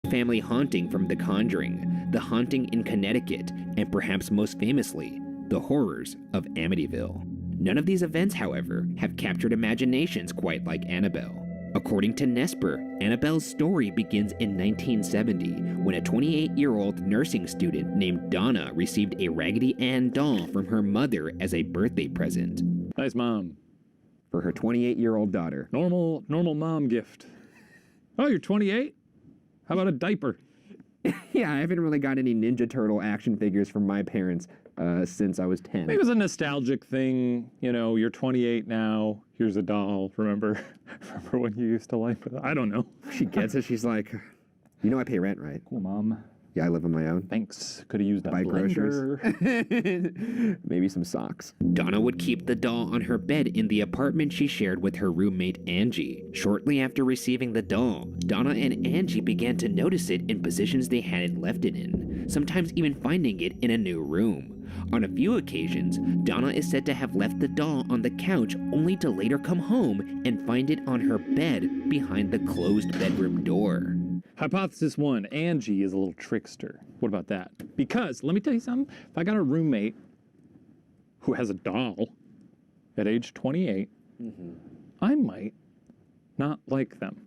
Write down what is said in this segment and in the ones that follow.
family haunting from The Conjuring, The Haunting in Connecticut, and perhaps most famously, the horrors of Amityville. None of these events, however, have captured imaginations quite like Annabelle. According to Nesper, Annabelle's story begins in 1970 when a 28-year-old nursing student named Donna received a Raggedy Ann doll from her mother as a birthday present. Nice mom. For her 28-year-old daughter. Normal mom gift. Oh, you're 28? How about a diaper? Yeah, I haven't really got any Ninja Turtle action figures from my parents since I was 10. It was a nostalgic thing. You know, you're 28 now. Here's a doll. Remember when you used to like it? I don't know. She gets it. She's like, you know I pay rent, right? Cool, Mom. Yeah, I live on my own. Thanks. Could have used that Buy blender. Groceries. Maybe some socks. Donna would keep the doll on her bed in the apartment she shared with her roommate Angie. Shortly after receiving the doll, Donna and Angie began to notice it in positions they hadn't left it in, sometimes even finding it in a new room. On a few occasions, Donna is said to have left the doll on the couch only to later come home and find it on her bed behind the closed bedroom door. Hypothesis 1, Angie is a little trickster. What about that? Because, let me tell you something, if I got a roommate who has a doll at age 28, I might not like them.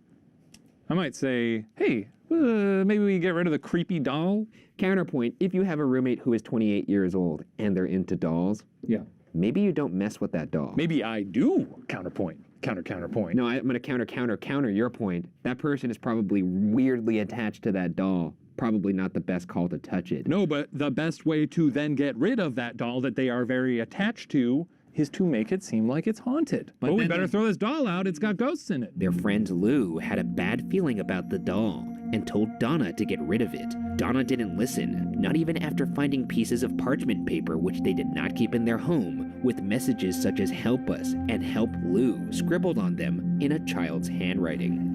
I might say, hey, maybe we get rid of the creepy doll. Counterpoint, if you have a roommate who is 28 years old and they're into dolls, yeah, maybe you don't mess with that doll. Maybe I do. Counterpoint. Counterpoint. No, I'm going to counter your point. That person is probably weirdly attached to that doll. Probably not the best call to touch it. No, but the best way to then get rid of that doll that they are very attached to is to make it seem like it's haunted. But we better throw this doll out, it's got ghosts in it. Their friend Lou had a bad feeling about the doll and told Donna to get rid of it. Donna didn't listen, not even after finding pieces of parchment paper which they did not keep in their home, with messages such as "help us" and "help Lou" scribbled on them in a child's handwriting.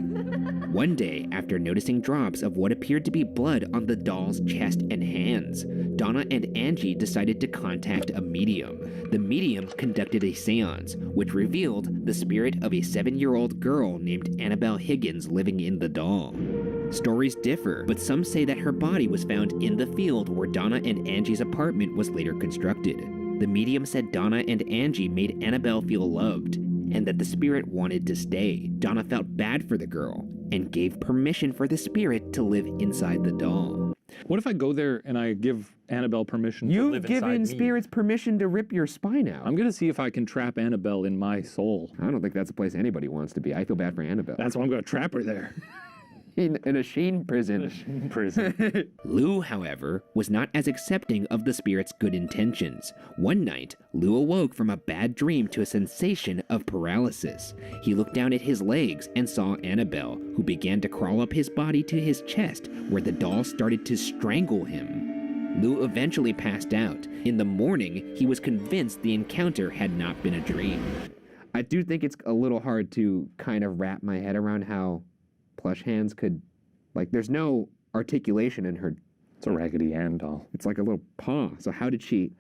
One day, after noticing drops of what appeared to be blood on the doll's chest and hands, Donna and Angie decided to contact a medium. The medium conducted a seance, which revealed the spirit of a 7-year-old girl named Annabelle Higgins living in the doll. Stories differ, but some say that her body was found in the field where Donna and Angie's apartment was later constructed. The medium said Donna and Angie made Annabelle feel loved, and that the spirit wanted to stay. Donna felt bad for the girl, and gave permission for the spirit to live inside the doll. What if I go there and I give Annabelle permission to live inside me? You've given spirits permission to rip your spine out. I'm gonna see if I can trap Annabelle in my soul. I don't think that's a place anybody wants to be. I feel bad for Annabelle. That's why I'm gonna trap her there. In a Sheen prison. Lou, however, was not as accepting of the spirit's good intentions. One night, Lou awoke from a bad dream to a sensation of paralysis. He looked down at his legs and saw Annabelle, who began to crawl up his body to his chest, where the doll started to strangle him. Lou eventually passed out. In the morning, he was convinced the encounter had not been a dream. I do think it's a little hard to kind of wrap my head around how plush hands could, like, there's no articulation in her. It's a Raggedy Ann doll. It's like a little paw. So how did she?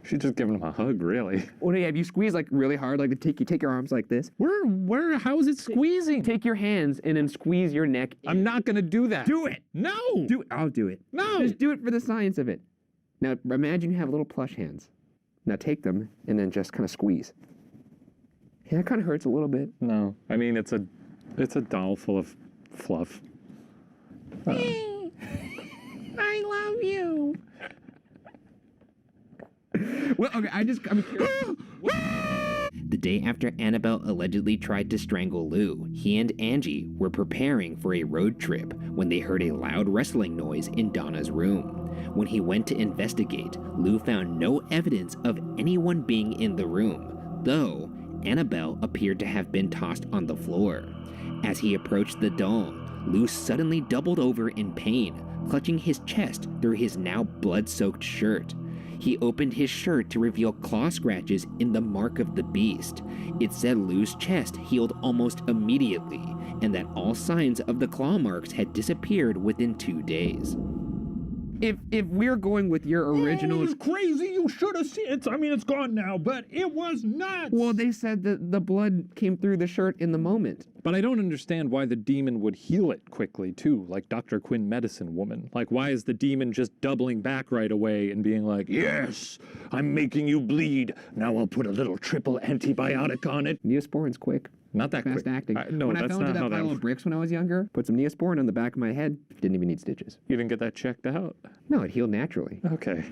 She's just giving him a hug, really. Well, yeah, if you squeeze like really hard, like you take your arms like this. How is it squeezing? Take your hands and then squeeze your neck. I'm not gonna do that. Do it. No. Do it. I'll do it. No. Just do it for the science of it. Now imagine you have little plush hands. Now take them and then just kind of squeeze. Yeah, it kind of hurts a little bit. No, I mean it's a doll full of fluff. I love you. Well, okay, I'm curious. The day after Annabelle allegedly tried to strangle Lou, he and Angie were preparing for a road trip when they heard a loud rustling noise in Donna's room. When he went to investigate, Lou found no evidence of anyone being in the room, though Annabelle appeared to have been tossed on the floor. As he approached the doll, Lou suddenly doubled over in pain, clutching his chest through his now blood-soaked shirt. He opened his shirt to reveal claw scratches in the mark of the beast. It said Lou's chest healed almost immediately, and that all signs of the claw marks had disappeared within 2 days. if we're going with your original... It was crazy. You should have seen it. I mean, it's gone now, but it was nuts. Well, they said that the blood came through the shirt in the moment. But I don't understand why the demon would heal it quickly, too, like Dr. Quinn Medicine Woman. Like, why is the demon just doubling back right away and being like, yes, I'm making you bleed. Now I'll put a little triple antibiotic on it. Neosporin's quick. Not that Fast quick. acting. No, when I that's fell into not how that that pile of bricks when I was younger, put some Neosporin on the back of my head, didn't even need stitches. You didn't get that checked out? No, it healed naturally. Okay.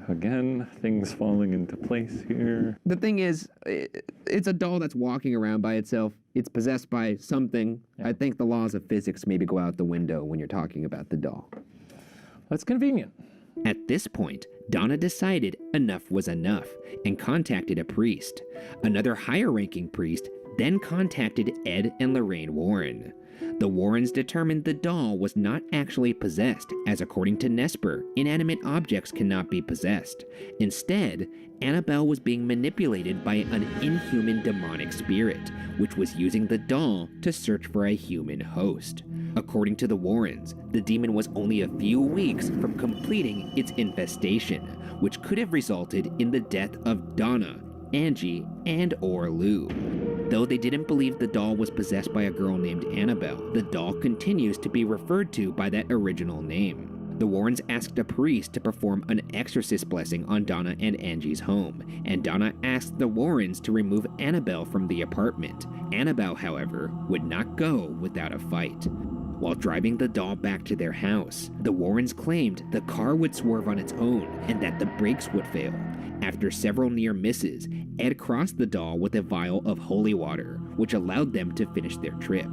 Again, things falling into place here. The thing is, it's a doll that's walking around by itself. It's possessed by something. Yeah. I think the laws of physics maybe go out the window when you're talking about the doll. That's convenient. At this point, Donna decided enough was enough and contacted a priest. Another higher-ranking priest then contacted Ed and Lorraine Warren. The Warrens determined the doll was not actually possessed, as according to Nesper, inanimate objects cannot be possessed. Instead, Annabelle was being manipulated by an inhuman demonic spirit, which was using the doll to search for a human host. According to the Warrens, the demon was only a few weeks from completing its infestation, which could have resulted in the death of Donna, Angie, and/or Lou. Though they didn't believe the doll was possessed by a girl named Annabelle, the doll continues to be referred to by that original name. The Warrens asked a priest to perform an exorcist blessing on Donna and Angie's home, and Donna asked the Warrens to remove Annabelle from the apartment. Annabelle, however, would not go without a fight. While driving the doll back to their house, the Warrens claimed the car would swerve on its own and that the brakes would fail. After several near misses, Ed crossed the doll with a vial of holy water, which allowed them to finish their trip.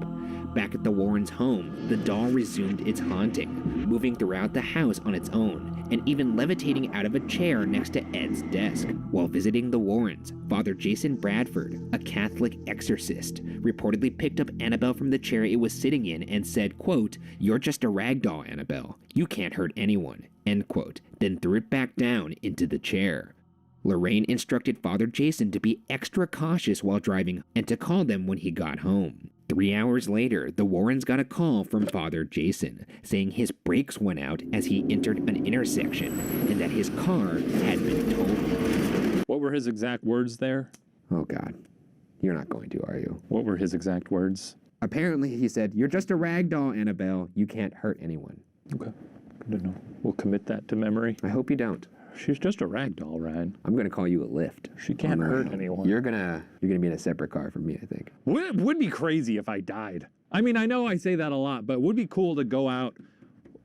Back at the Warrens' home, the doll resumed its haunting, moving throughout the house on its own, and even levitating out of a chair next to Ed's desk. While visiting the Warrens, Father Jason Bradford, a Catholic exorcist, reportedly picked up Annabelle from the chair it was sitting in and said, quote, "You're just a rag doll, Annabelle. You can't hurt anyone," end quote, then threw it back down into the chair. Lorraine instructed Father Jason to be extra cautious while driving and to call them when he got home. 3 hours later, the Warrens got a call from Father Jason, saying his brakes went out as he entered an intersection and that his car had been totaled. What were his exact words there? Oh God, you're not going to, are you? What were his exact words? Apparently he said, "You're just a rag doll, Annabelle. You can't hurt anyone." Okay, good to know. We'll commit that to memory. I hope you don't. She's just a rag doll, Ryan. I'm gonna call you a lift. She can't hurt anyone. You're gonna be in a separate car from me, I think. Would be crazy if I died. I mean, I know I say that a lot, but it would be cool to go out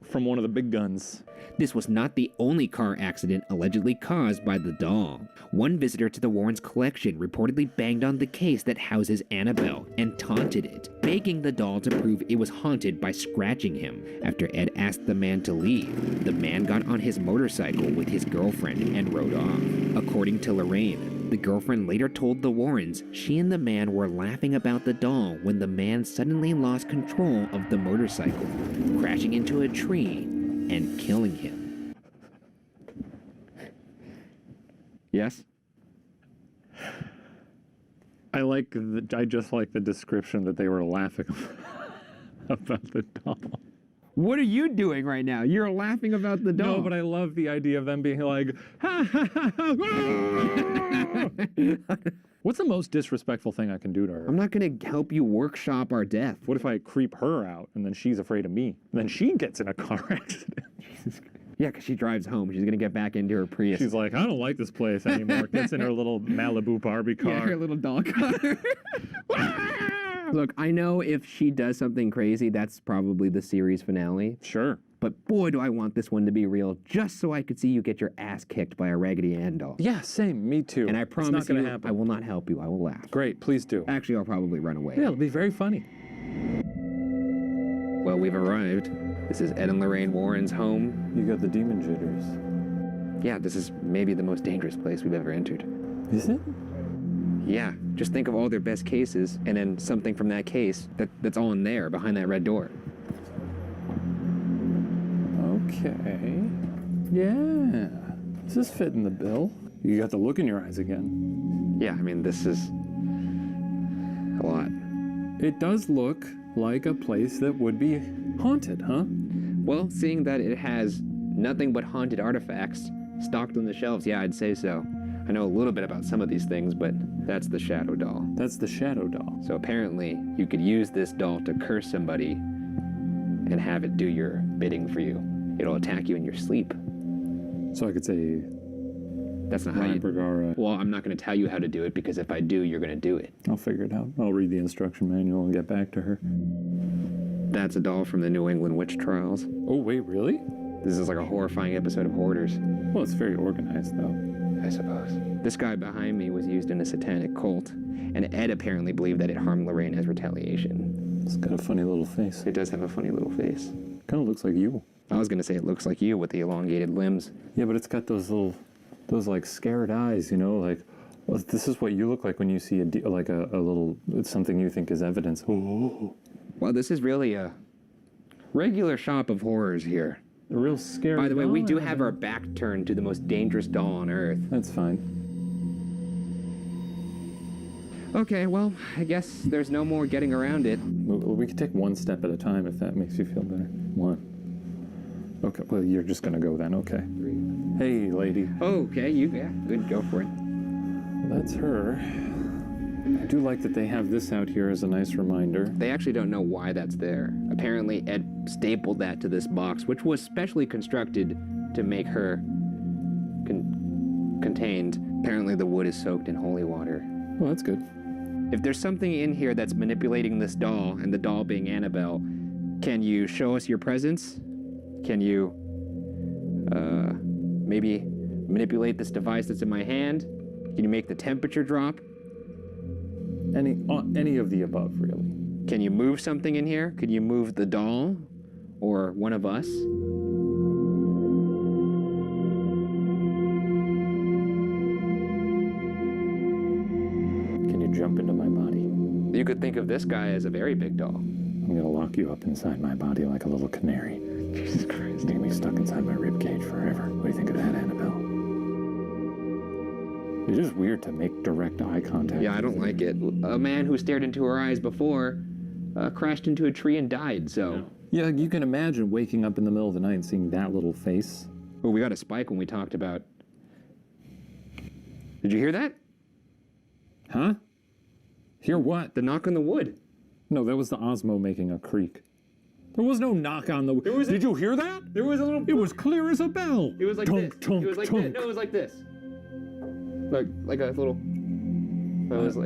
from one of the big guns. This was not the only car accident allegedly caused by the doll. One visitor to the Warrens' collection reportedly banged on the case that houses Annabelle and taunted it, begging the doll to prove it was haunted by scratching him. After Ed asked the man to leave, the man got on his motorcycle with his girlfriend and rode off. According to Lorraine, the girlfriend later told the Warrens she and the man were laughing about the doll when the man suddenly lost control of the motorcycle, crashing into a tree and killing him. Yes? I just like the description that they were laughing about the doll. What are you doing right now? You're laughing about the doll. No, but I love the idea of them being like, ha ha ha ha. What's the most disrespectful thing I can do to her? I'm not going to help you workshop our death. What if I creep her out and then she's afraid of me? And then she gets in a car accident. Yeah, because she drives home. She's going to get back into her Prius. She's like, I don't like this place anymore. Gets in her little Malibu Barbie car. Yeah, her little doll car. Look, I know if she does something crazy, that's probably the series finale. Sure. But boy, do I want this one to be real, just so I could see you get your ass kicked by a Raggedy Ann doll. Yeah, same. Me too. And I promise it's not gonna you, happen. I will not help you. I will laugh. Great, please do. Actually, I'll probably run away. Yeah, it'll be very funny. Well, we've arrived. This is Ed and Lorraine Warren's home. You got the demon jitters. Yeah, this is maybe the most dangerous place we've ever entered. Is it? Yeah, just think of all their best cases, and then something from that case that's all in there, behind that red door. Okay. Yeah. Does this fit in the bill? You got the look in your eyes again. Yeah, I mean, this is a lot. It does look like a place that would be haunted, huh? Well, seeing that it has Nothing but haunted artifacts stocked on the shelves. Yeah, I'd say so. I know a little bit about some of these things, but that's the shadow doll. That's the shadow doll. So apparently, you could use this doll to curse somebody and have it do your bidding for you. It'll attack you in your sleep. So I could say, That's not how you... Bragara. Well, I'm not going to tell you how to do it, because if I do, you're going to do it. I'll figure it out. I'll read the instruction manual and get back to her. That's a doll from the New England witch trials. Oh, wait, really? This is like a horrifying episode of Hoarders. Well, it's very organized, though. I suppose. This guy behind me was used in a satanic cult, and Ed apparently believed that it harmed Lorraine as retaliation. It's got a funny little face. It does have a funny little face. Kind of looks like you. I was going to say it looks like you with the elongated limbs. Yeah, but it's got those like scared eyes, you know, like, well, this is what you look like when you see a little, it's something you think is evidence. Oh. Well, this is really a regular shop of horrors here. A real scary By the way, doll. we do have our back turned to the most dangerous doll on Earth. That's fine. Okay, well, I guess there's no more getting around it. We could take one step at a time if that makes you feel better. One. Okay, well, you're just gonna go then, okay. 3. Hey, lady. Oh, okay, yeah, good, go for it. That's her. I do like that they have this out here as a nice reminder. They actually don't know why that's there. Apparently, Ed stapled that to this box, which was specially constructed to make her contained. Apparently, the wood is soaked in holy water. Well, that's good. If there's something in here that's manipulating this doll, and the doll being Annabelle, can you show us your presence? Can you, maybe manipulate this device that's in my hand? Can you make the temperature drop? Any of the above, really. Can you move something in here? Could you move the doll? Or one of us? Can you jump into my body? You could think of this guy as a very big doll. I'm gonna lock you up inside my body like a little canary. Jesus Christ. You're gonna be stuck inside my rib cage forever. What do you think of that, Annabelle? It is weird to make direct eye contact. Yeah, I don't like it. A man who stared into her eyes before crashed into a tree and died, so... Yeah, you can imagine waking up in the middle of the night and seeing that little face. Well, we got a spike when we talked about... Did you hear that? Huh? Hear what? The knock on the wood. No, that was the Osmo making a creak. There was no knock on the wood. Did you hear that? There was a little... It was clear as a bell. It was like tunk, this. Tunk, It was like tunk. this. No, it was like this. Like a little...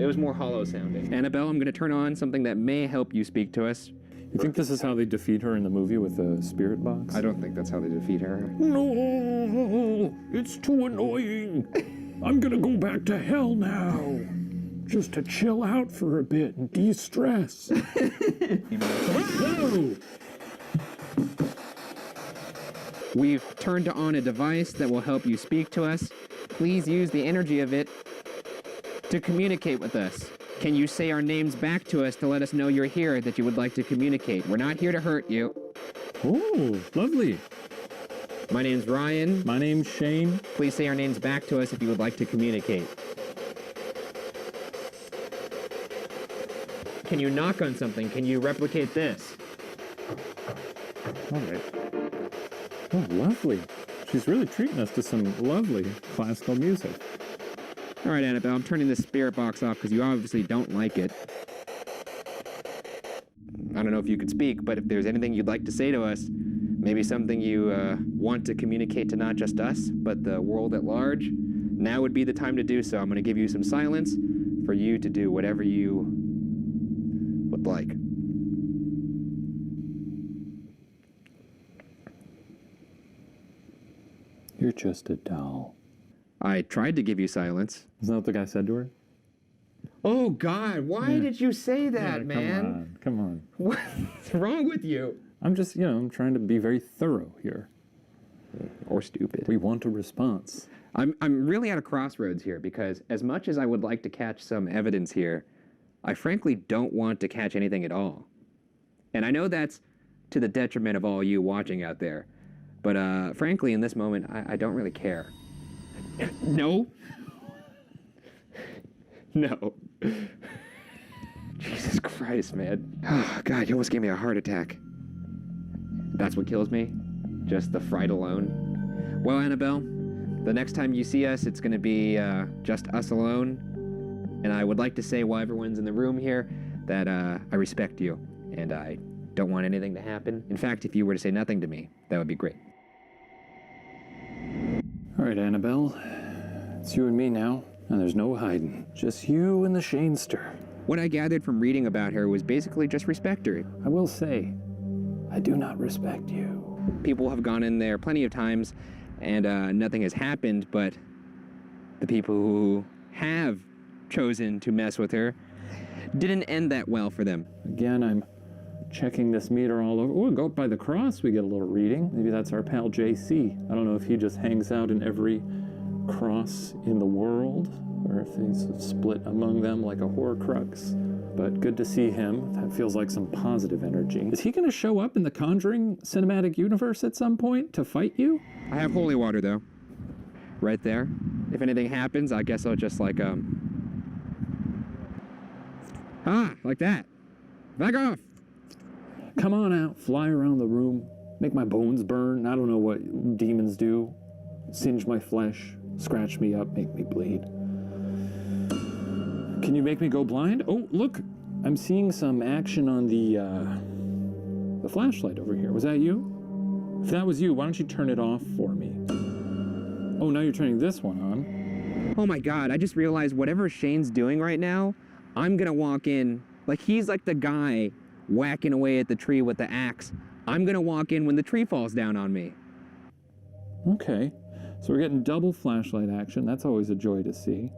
It was more hollow sounding. Annabelle, I'm going to turn on something that may help you speak to us. You think this is how they defeat her in the movie with the spirit box? I don't think that's how they defeat her. No, it's too annoying. I'm gonna go back to hell now. Just to chill out for a bit and de-stress. Whoa! We've turned on a device that will help you speak to us. Please use the energy of it to communicate with us. Can you say our names back to us to let us know you're here, that you would like to communicate? We're not here to hurt you. Oh, lovely. My name's Ryan. My name's Shane. Please say our names back to us if you would like to communicate. Can you knock on something? Can you replicate this? All right. Oh, lovely. She's really treating us to some lovely classical music. All right, Annabelle, I'm turning this spirit box off because you obviously don't like it. I don't know if you could speak, but if there's anything you'd like to say to us, maybe something you want to communicate to not just us, but the world at large, now would be the time to do so. I'm going to give you some silence for you to do whatever you would like. You're just a doll. I tried to give you silence. Isn't that what the guy said to her? Oh, God, why did you say that, man? Come on. What's wrong with you? I'm just, I'm trying to be very thorough here. Or stupid. We want a response. I'm really at a crossroads here because as much as I would like to catch some evidence here, I frankly don't want to catch anything at all. And I know that's to the detriment of all you watching out there. But frankly, in this moment, I don't really care. No. No. Jesus Christ, man. Oh, God, you almost gave me a heart attack. That's what kills me? Just the fright alone? Well, Annabelle, the next time you see us, it's going to be just us alone. And I would like to say, while everyone's in the room here, that I respect you, and I don't want anything to happen. In fact, if you were to say nothing to me, that would be great. All right, Annabelle. It's you and me now, and there's no hiding. Just you and the Shanester. What I gathered from reading about her was basically just respect her. I will say, I do not respect you. People have gone in there plenty of times, and nothing has happened, but the people who have chosen to mess with her didn't end that well for them. Again, I'm checking this meter all over. Oh, go up by the cross, we get a little reading. Maybe that's our pal JC. I don't know if he just hangs out in every cross in the world, or if he's split among them like a Horcrux. But good to see him. That feels like some positive energy. Is he going to show up in the Conjuring cinematic universe at some point to fight you? I have holy water, though. Right there. If anything happens, I guess I'll just like that. Back off! Come on out, fly around the room, make my bones burn. I don't know what demons do. Singe my flesh, scratch me up, make me bleed. Can you make me go blind? Oh, look, I'm seeing some action on the flashlight over here. Was that you? If that was you, why don't you turn it off for me? Oh, now you're turning this one on. Oh my God, I just realized whatever Shane's doing right now, I'm gonna walk in, like he's like the guy whacking away at the tree with the axe. I'm gonna walk in when the tree falls down on me. Okay, so we're getting double flashlight action. That's always a joy to see.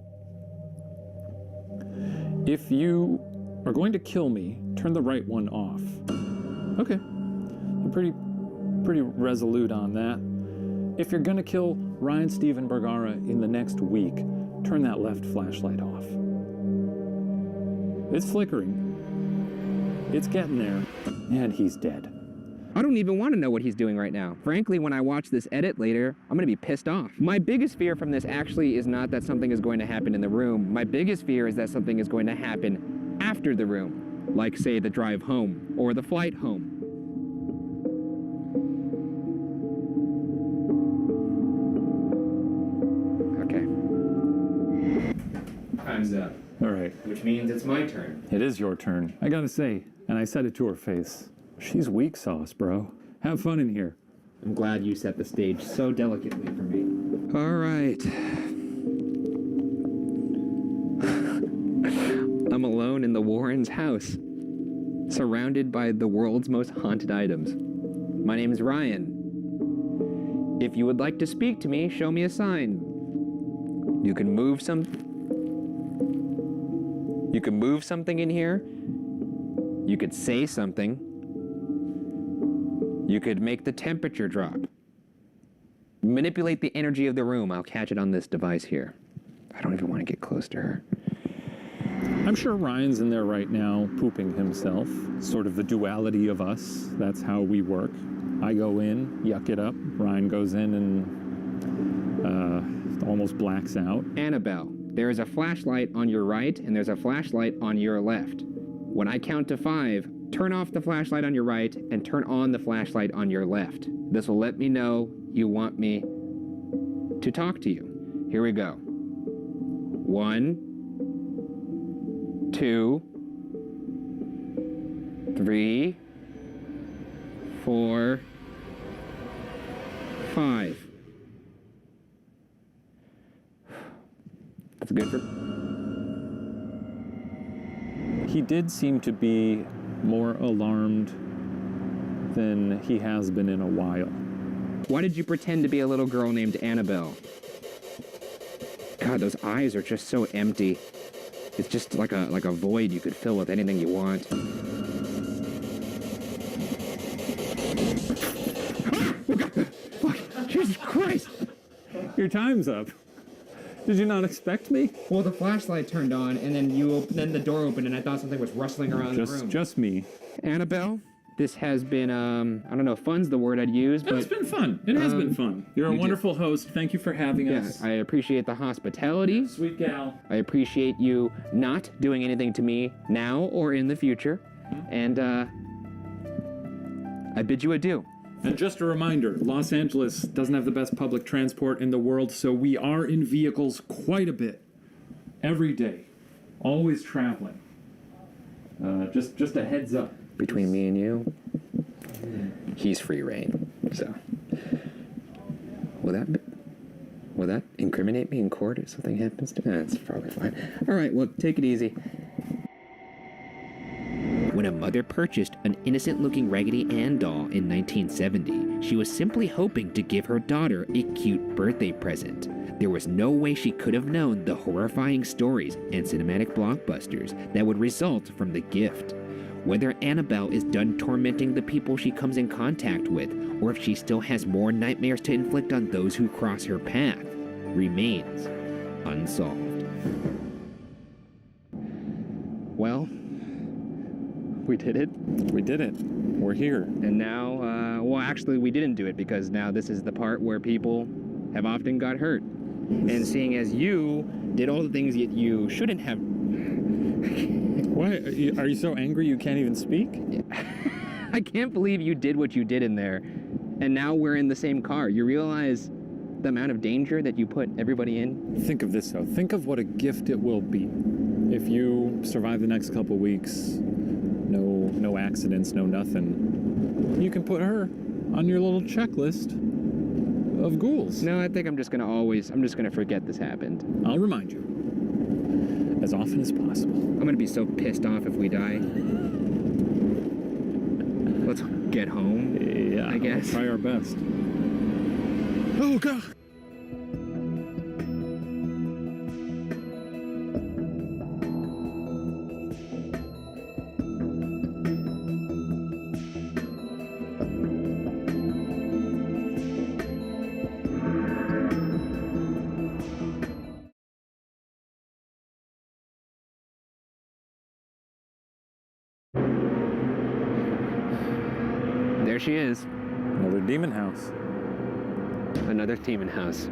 If you are going to kill me, turn the right one off. Okay, I'm pretty resolute on that. If you're gonna kill Ryan Steven Bergara in the next week, turn that left flashlight off. It's flickering. It's getting there, and he's dead. I don't even want to know what he's doing right now. Frankly, when I watch this edit later, I'm gonna be pissed off. My biggest fear from this actually is not that something is going to happen in the room. My biggest fear is that something is going to happen after the room, like say the drive home or the flight home. Okay. Time's up. All right. Which means it's my turn. It is your turn. I gotta say, and I said it to her face, she's weak sauce, bro. Have fun in here. I'm glad you set the stage so delicately for me. All right. I'm alone in the Warrens' house, surrounded by the world's most haunted items. My name's Ryan. If you would like to speak to me, show me a sign. You can move something in here. You could say something. You could make the temperature drop. Manipulate the energy of the room. I'll catch it on this device here. I don't even want to get close to her. I'm sure Ryan's in there right now, pooping himself. Sort of the duality of us. That's how we work. I go in, yuck it up. Ryan goes in and almost blacks out. Annabelle, there is a flashlight on your right and there's a flashlight on your left. When I count to 5, turn off the flashlight on your right and turn on the flashlight on your left. This will let me know you want me to talk to you. Here we go. 1, 2, 3, 4, 5. That's good for... He did seem to be more alarmed than he has been in a while. Why did you pretend to be a little girl named Annabelle? God, those eyes are just so empty. It's just like a void you could fill with anything you want. Oh God! Fuck! Jesus Christ! Your time's up. Did you not expect me? Well, the flashlight turned on, and then the door opened, and I thought something was rustling around the room. Just me. Annabelle, this has been, I don't know if fun's the word I'd use, but... It's been fun. It has been fun. You're a wonderful host. Thank you for having us. I appreciate the hospitality. Sweet gal. I appreciate you not doing anything to me now or in the future. And, I bid you adieu. And just a reminder, Los Angeles doesn't have the best public transport in the world, so we are in vehicles quite a bit. Every day. Always traveling. Just a heads up. Between me and you, he's free reign. So, will that incriminate me in court if something happens to me? That's probably fine. All right, well, take it easy. When a mother purchased an innocent-looking Raggedy Ann doll in 1970, she was simply hoping to give her daughter a cute birthday present. There was no way she could have known the horrifying stories and cinematic blockbusters that would result from the gift. Whether Annabelle is done tormenting the people she comes in contact with, or if she still has more nightmares to inflict on those who cross her path, remains unsolved. Well, we did it. We did it. We're here. And now, well, actually, we didn't do it because now this is the part where people have often got hurt. And seeing as you did all the things that you shouldn't have. Why? Are you so angry you can't even speak? I can't believe you did what you did in there. And now we're in the same car. You realize the amount of danger that you put everybody in? Think of this, though. Think of what a gift it will be. If you survive the next couple weeks, no accidents, no nothing, you can put her on your little checklist of ghouls. No, I think I'm just gonna forget this happened. I'll remind you. As often as possible. I'm gonna be so pissed off if we die. Let's get home, Yeah, I guess. We'll try our best. Oh, God! There she is. Another demon house. Another demon house.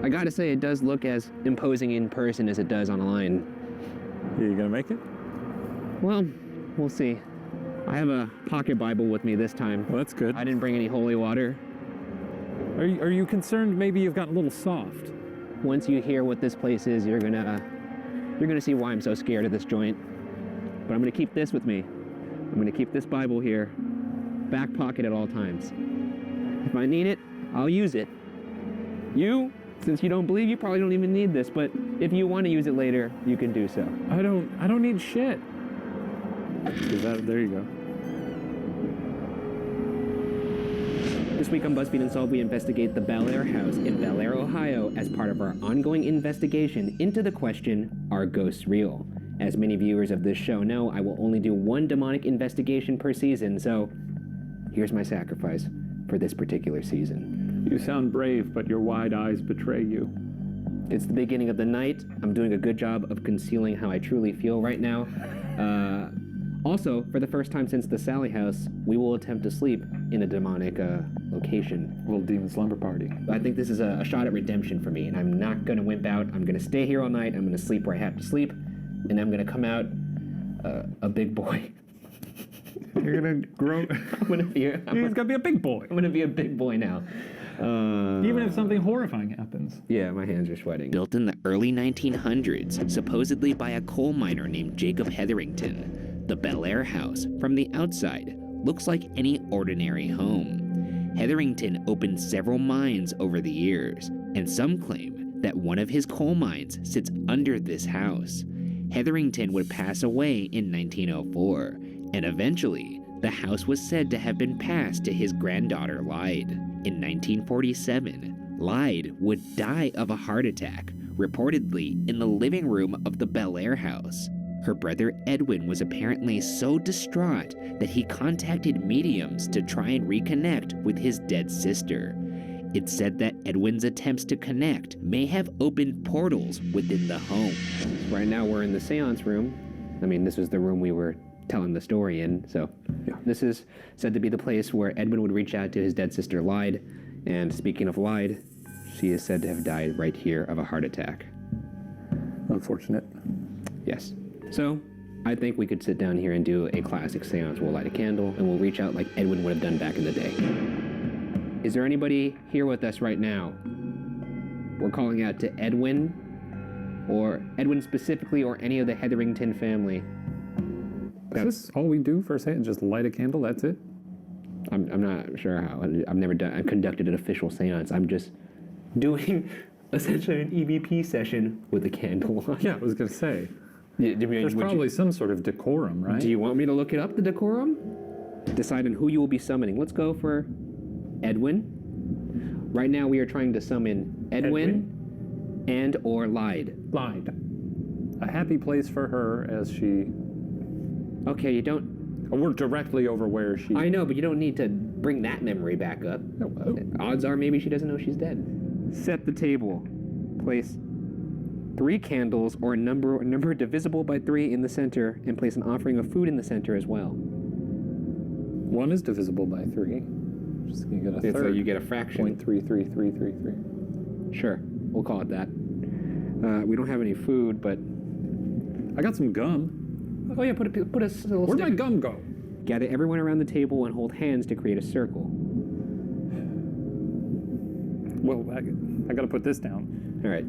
I gotta say, it does look as imposing in person as it does online. You gonna make it? Well, we'll see. I have a pocket Bible with me this time. Well, that's good. I didn't bring any holy water. Are you concerned maybe you've gotten a little soft? Once you hear what this place is, you're gonna see why I'm so scared of this joint. But I'm gonna keep this with me. I'm gonna keep this Bible here, back pocket at all times. If I need it, I'll use it. You, since you don't believe, you probably don't even need this, but if you want to use it later, you can do so. I don't need shit. There you go. This week on BuzzFeed Unsolved, we investigate the Bel Air house in Bel Air, Ohio, as part of our ongoing investigation into the question, are ghosts real? As many viewers of this show know, I will only do one demonic investigation per season, so here's my sacrifice for this particular season. You sound brave, but your wide eyes betray you. It's the beginning of the night. I'm doing a good job of concealing how I truly feel right now. Also, for the first time since the Sally house, we will attempt to sleep in a demonic location. Little demon slumber party. I think this is a shot at redemption for me, and I'm not gonna wimp out. I'm gonna stay here all night. I'm gonna sleep where I have to sleep, and I'm gonna come out a big boy. You're gonna grow. You're gonna be a big boy. I'm gonna be a big boy now. Even if something horrifying happens. Yeah, my hands are sweating. Built in the early 1900s, supposedly by a coal miner named Jacob Hetherington, the Bel Air house, from the outside, looks like any ordinary home. Hetherington opened several mines over the years, and some claim that one of his coal mines sits under this house. Hetherington would pass away in 1904, and eventually, the house was said to have been passed to his granddaughter Lyde. In 1947, Lyde would die of a heart attack, reportedly in the living room of the Bel Air house. Her brother Edwin was apparently so distraught that he contacted mediums to try and reconnect with his dead sister. It's said that Edwin's attempts to connect may have opened portals within the home. Right now we're in the seance room. I mean, this was the room we were telling the story in, so yeah. This is said to be the place where Edwin would reach out to his dead sister Lyde, and speaking of Lyde, she is said to have died right here of a heart attack. Unfortunate. Yes. So, I think we could sit down here and do a classic seance. We'll light a candle and we'll reach out like Edwin would have done back in the day. Is there anybody here with us right now? We're calling out to Edwin, or Edwin specifically, or any of the Hetherington family. Is this all we do for a seance? Just light a candle? That's it? I'm not sure how. I've conducted an official seance. I'm just doing essentially an EVP session with a candle on. Yeah, I was going to say. There's Probably some sort of decorum, right? Do you want me to look it up, the decorum? Decide on who you will be summoning. Let's go for Edwin. Right now we are trying to summon Edwin. And or Lyde. Lied. A happy place for her as she... Okay, you don't... We're directly over where she... I know, but you don't need to bring that memory back up. Oh. Odds are maybe she doesn't know she's dead. Set the table. Place 3 candles or a number divisible by 3 in the center, and place an offering of food in the center as well. 1 is divisible by 3. Just you get a third. So you get a fraction. 0.33333. Sure, we'll call it that. We don't have any food, but... I got some gum. Oh yeah, put a little Where'd stick. my gum go? Gather everyone around the table and hold hands to create a circle. Well, I got to put this down. All right.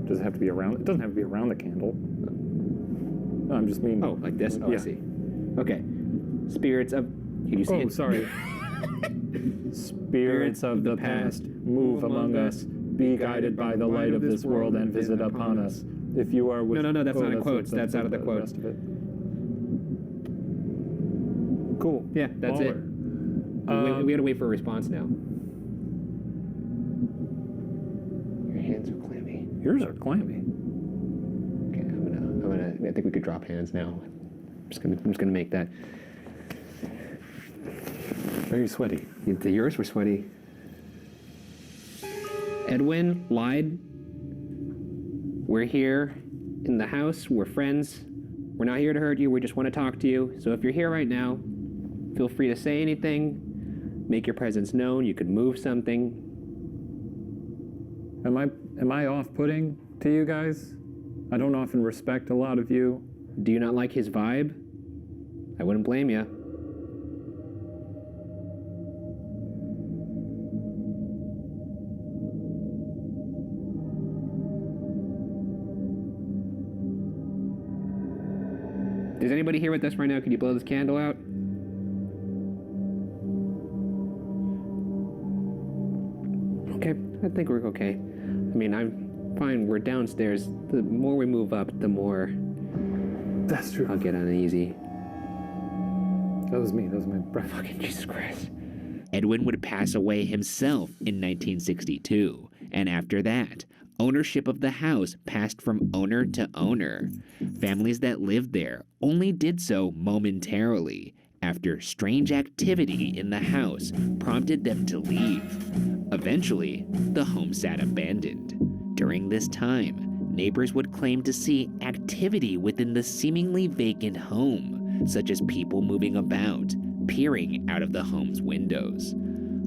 Does it have to be around? It doesn't have to be around the candle. No, I'm just mean. Oh, like this? Oh, Yeah. I see. Okay. Spirits of... Can you see it? Sorry. Spirits of the past, move among us. Be guided by the light of this world and visit upon us. If you are with... No, that's not a quote. That's out of the quote. Rest of it. Cool. Yeah, that's it. We gotta wait for a response now. Your hands are clammy. Yours are clammy. Okay, I think we could drop hands now. I'm just gonna make that. Very sweaty. Yours were sweaty. Edwin, Lyde, we're here in the house. We're friends. We're not here to hurt you. We just want to talk to you. So if you're here right now, feel free to say anything. Make your presence known. You could move something. Am I off-putting to you guys? I don't often respect a lot of you. Do you not like his vibe? I wouldn't blame you. Is anybody here with us right now? Could you blow this candle out? Okay, I think we're okay. I mean, I'm fine. We're downstairs. The more we move up, the more That's true. I'll get uneasy. That was me. That was my breath. Fucking Jesus Christ. Edwin would pass away himself in 1962, and after that, ownership of the house passed from owner to owner. Families that lived there only did so momentarily after strange activity in the house prompted them to leave. Eventually, the home sat abandoned. During this time, neighbors would claim to see activity within the seemingly vacant home, such as people moving about, peering out of the home's windows.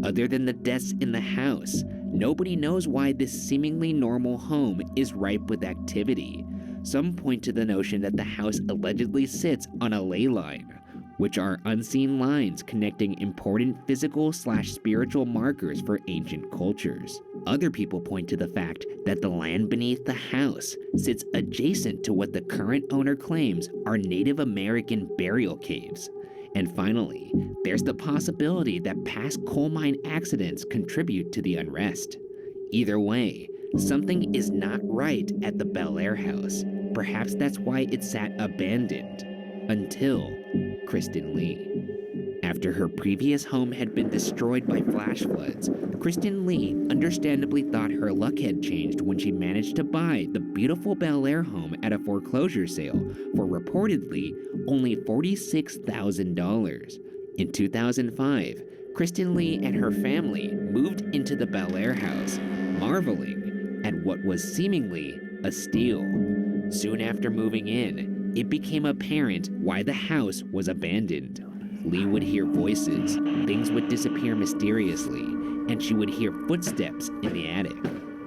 Other than the deaths in the house, nobody knows why this seemingly normal home is ripe with activity. Some point to the notion that the house allegedly sits on a ley line, which are unseen lines connecting important physical/spiritual markers for ancient cultures. Other people point to the fact that the land beneath the house sits adjacent to what the current owner claims are Native American burial caves. And finally, there's the possibility that past coal mine accidents contribute to the unrest. Either way, something is not right at the Bel Air house. Perhaps that's why it sat abandoned. Until Kristen Lee. After her previous home had been destroyed by flash floods, Kristen Lee understandably thought her luck had changed when she managed to buy the beautiful Bel Air home at a foreclosure sale for reportedly only $46,000. In 2005, Kristen Lee and her family moved into the Bel Air house, marveling at what was seemingly a steal. Soon after moving in, it became apparent why the house was abandoned. Lee would hear voices, things would disappear mysteriously, and she would hear footsteps in the attic.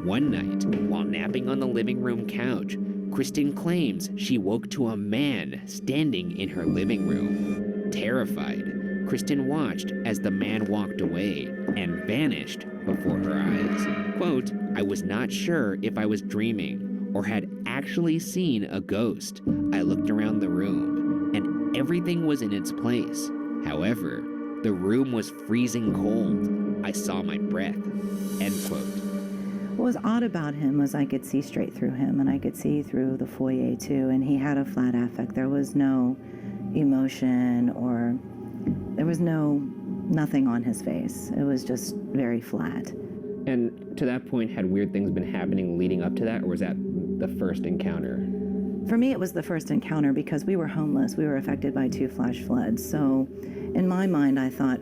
One night, while napping on the living room couch, Kristen claims she woke to a man standing in her living room. Terrified, Kristen watched as the man walked away and vanished before her eyes. Quote, I was not sure if I was dreaming or had actually seen a ghost. I looked around the room and everything was in its place. However, the room was freezing cold. I saw my breath. End quote. What was odd about him was I could see straight through him, and I could see through the foyer too, and he had a flat affect. There was no emotion or there was nothing on his face. It was just very flat. And to that point, had weird things been happening leading up to that, or was that the first encounter? For me, it was the first encounter because we were homeless. We were affected by 2 flash floods. So in my mind, I thought,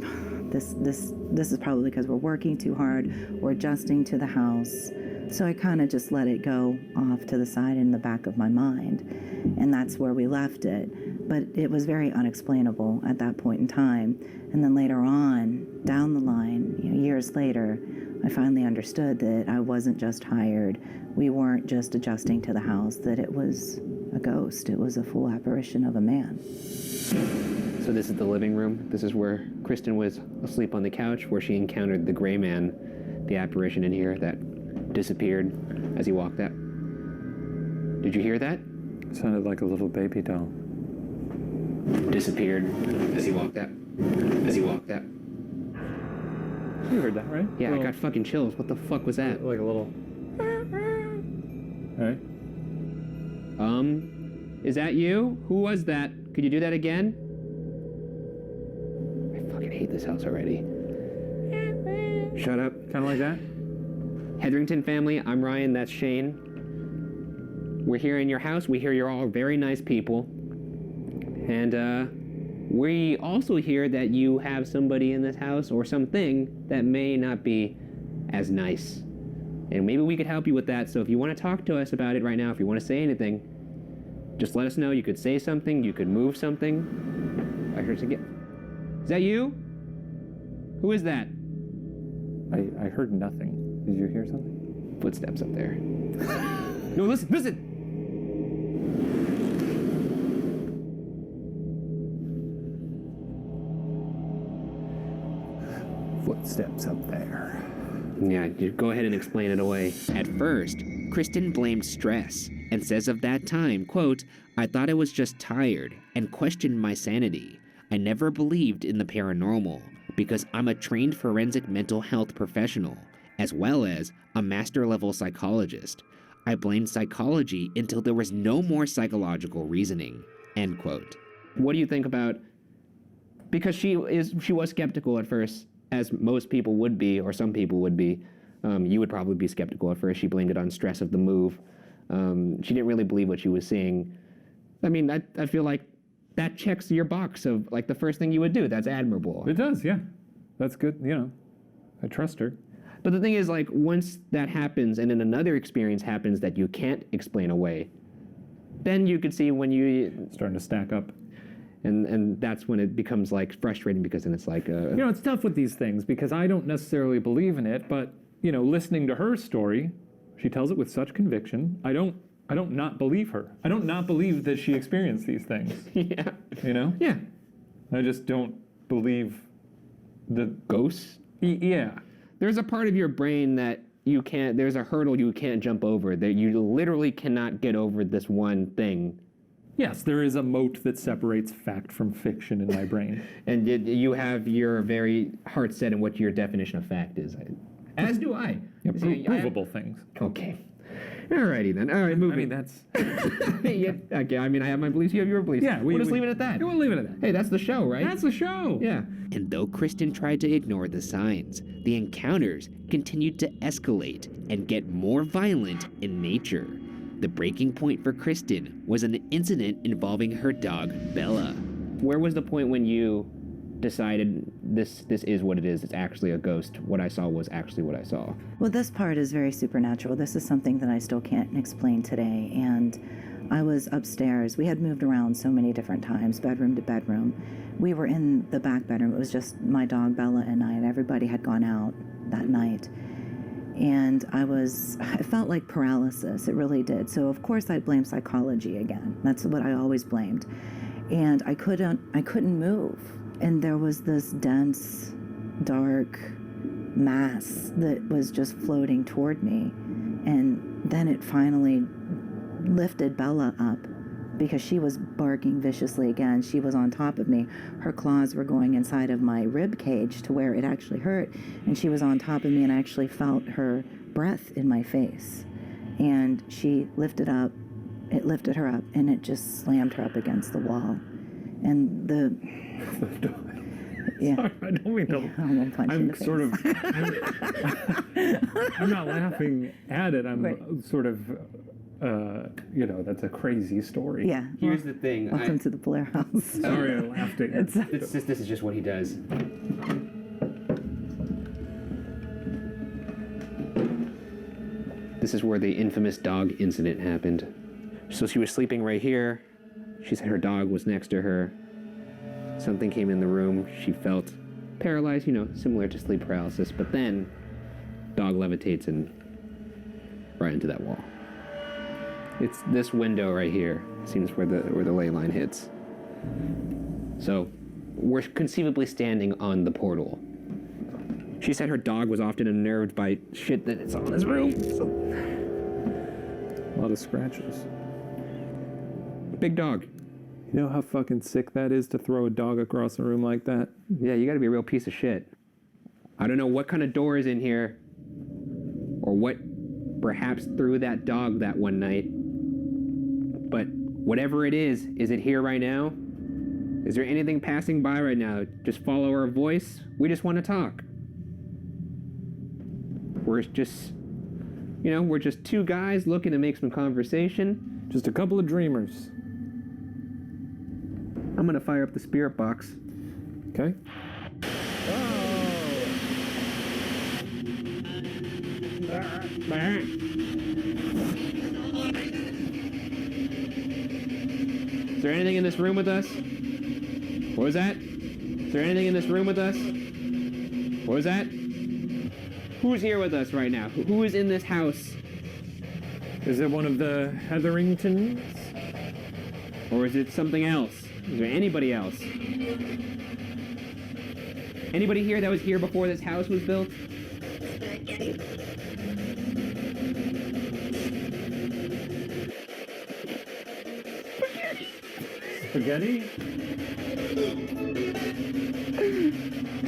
this is probably because we're working too hard, we're adjusting to the house. So I kind of just let it go off to the side in the back of my mind. And that's where we left it. But it was very unexplainable at that point in time. And then later on, down the line, years later, I finally understood that I wasn't just hired. We weren't just adjusting to the house, that it was a ghost. It was a full apparition of a man. So this is the living room. This is where Kristen was asleep on the couch, where she encountered the gray man, the apparition in here that disappeared as he walked out. Did you hear that? It sounded like a little baby doll. Disappeared as he walked out. As he walked out. You heard that, right? Yeah, I got fucking chills. What the fuck was that? Like a little... Right? Is that you? Who was that? Could you do that again? I fucking hate this house already. Shut up. Kind of like that? Hetherington family, I'm Ryan, that's Shane. We're here in your house. We hear you're all very nice people. And we also hear that you have somebody in this house or something that may not be as nice. And maybe we could help you with that. So if you want to talk to us about it right now, if you want to say anything, just let us know. You could say something. You could move something. I heard it again. Is that you? Who is that? I heard nothing. Did you hear something? Footsteps up there. No, listen! Footsteps up there. Yeah, you go ahead and explain it away. At first, Kristen blamed stress and says of that time, quote, I thought I was just tired and questioned my sanity. I never believed in the paranormal because I'm a trained forensic mental health professional, as well as a master-level psychologist. I blamed psychology until there was no more psychological reasoning, end quote. What do you think about, because she was skeptical at first, as most people would be, or some people would be. You would probably be skeptical at first. She blamed it on stress of the move. She didn't really believe what she was seeing. I mean, I feel like that checks your box of like the first thing you would do. That's admirable. It does, yeah. That's good, I trust her. But the thing is, like, once that happens and then another experience happens that you can't explain away, then you could see when you... Starting to stack up. And that's when it becomes, like, frustrating because then it's like... it's tough with these things because I don't necessarily believe in it, but, listening to her story, she tells it with such conviction. I don't not believe her. I don't not believe that she experienced these things. Yeah. Yeah. I just don't believe the... Ghosts? Yeah. There's a part of your brain that you can't... There's a hurdle you can't jump over, that you literally cannot get over this one thing. Yes, there is a moat that separates fact from fiction in my brain. And you have your very heart set in what your definition of fact is. As do I. Yeah, provable things. Okay. Alrighty then. All right, moving. I mean, that's... Yeah, okay, I mean, I have my beliefs, you have your beliefs. Yeah, we'll just leave it at that. We'll leave it at that. Hey, that's the show, right? That's the show. Yeah. And though Kristen tried to ignore the signs, the encounters continued to escalate and get more violent in nature. The breaking point for Kristen was an incident involving her dog, Bella. Where was the point when you decided this is what it is? It's actually a ghost. What I saw was actually what I saw. Well, this part is very supernatural. This is something that I still can't explain today. And I was upstairs. We had moved around so many different times, bedroom to bedroom. We were in the back bedroom. It was just my dog, Bella, and I, and everybody had gone out that night. And I felt like paralysis. It really did. So of course I blamed psychology again. That's what I always blamed. And I couldn't move. And there was this dense, dark mass that was just floating toward me. And then it finally lifted Bella up because she was barking viciously again. She was on top of me. Her claws were going inside of my rib cage to where it actually hurt. And she was on top of me, and I actually felt her breath in my face. And she lifted up, it lifted her up, and it just slammed her up against the wall. And the... Yeah. Sorry, I don't mean to. Yeah, I won't punch you in I'm the face. sort of. I'm not laughing at it. I'm Right. sort of. That's a crazy story. Yeah. Here's the thing. Welcome to the Blair House. Sorry, I laughed at you. This is just what he does. This is where the infamous dog incident happened. So she was sleeping right here. She said her dog was next to her. Something came in the room. She felt paralyzed, similar to sleep paralysis. But then, dog levitates and right into that wall. It's this window right here. Seems where the ley line hits. So, we're conceivably standing on the portal. She said her dog was often unnerved by shit that is on this room. So, A lot of scratches. big dog. You know how fucking sick that is to throw a dog across a room like that? Yeah, you gotta be a real piece of shit. I don't know what kind of door is in here, or what perhaps threw that dog that one night. But whatever it is it here right now? Is there anything passing by right now? Just follow our voice? We just want to talk. We're just two guys looking to make some conversation. Just a couple of dreamers. I'm gonna fire up the spirit box. Okay? Is there anything in this room with us? What was that? Is there anything in this room with us? What was that? Who's here with us right now? Who is in this house? Is it one of the Hetheringtons? Or is it something else? Is there anybody else? Anybody here that was here before this house was built? Spaghetti?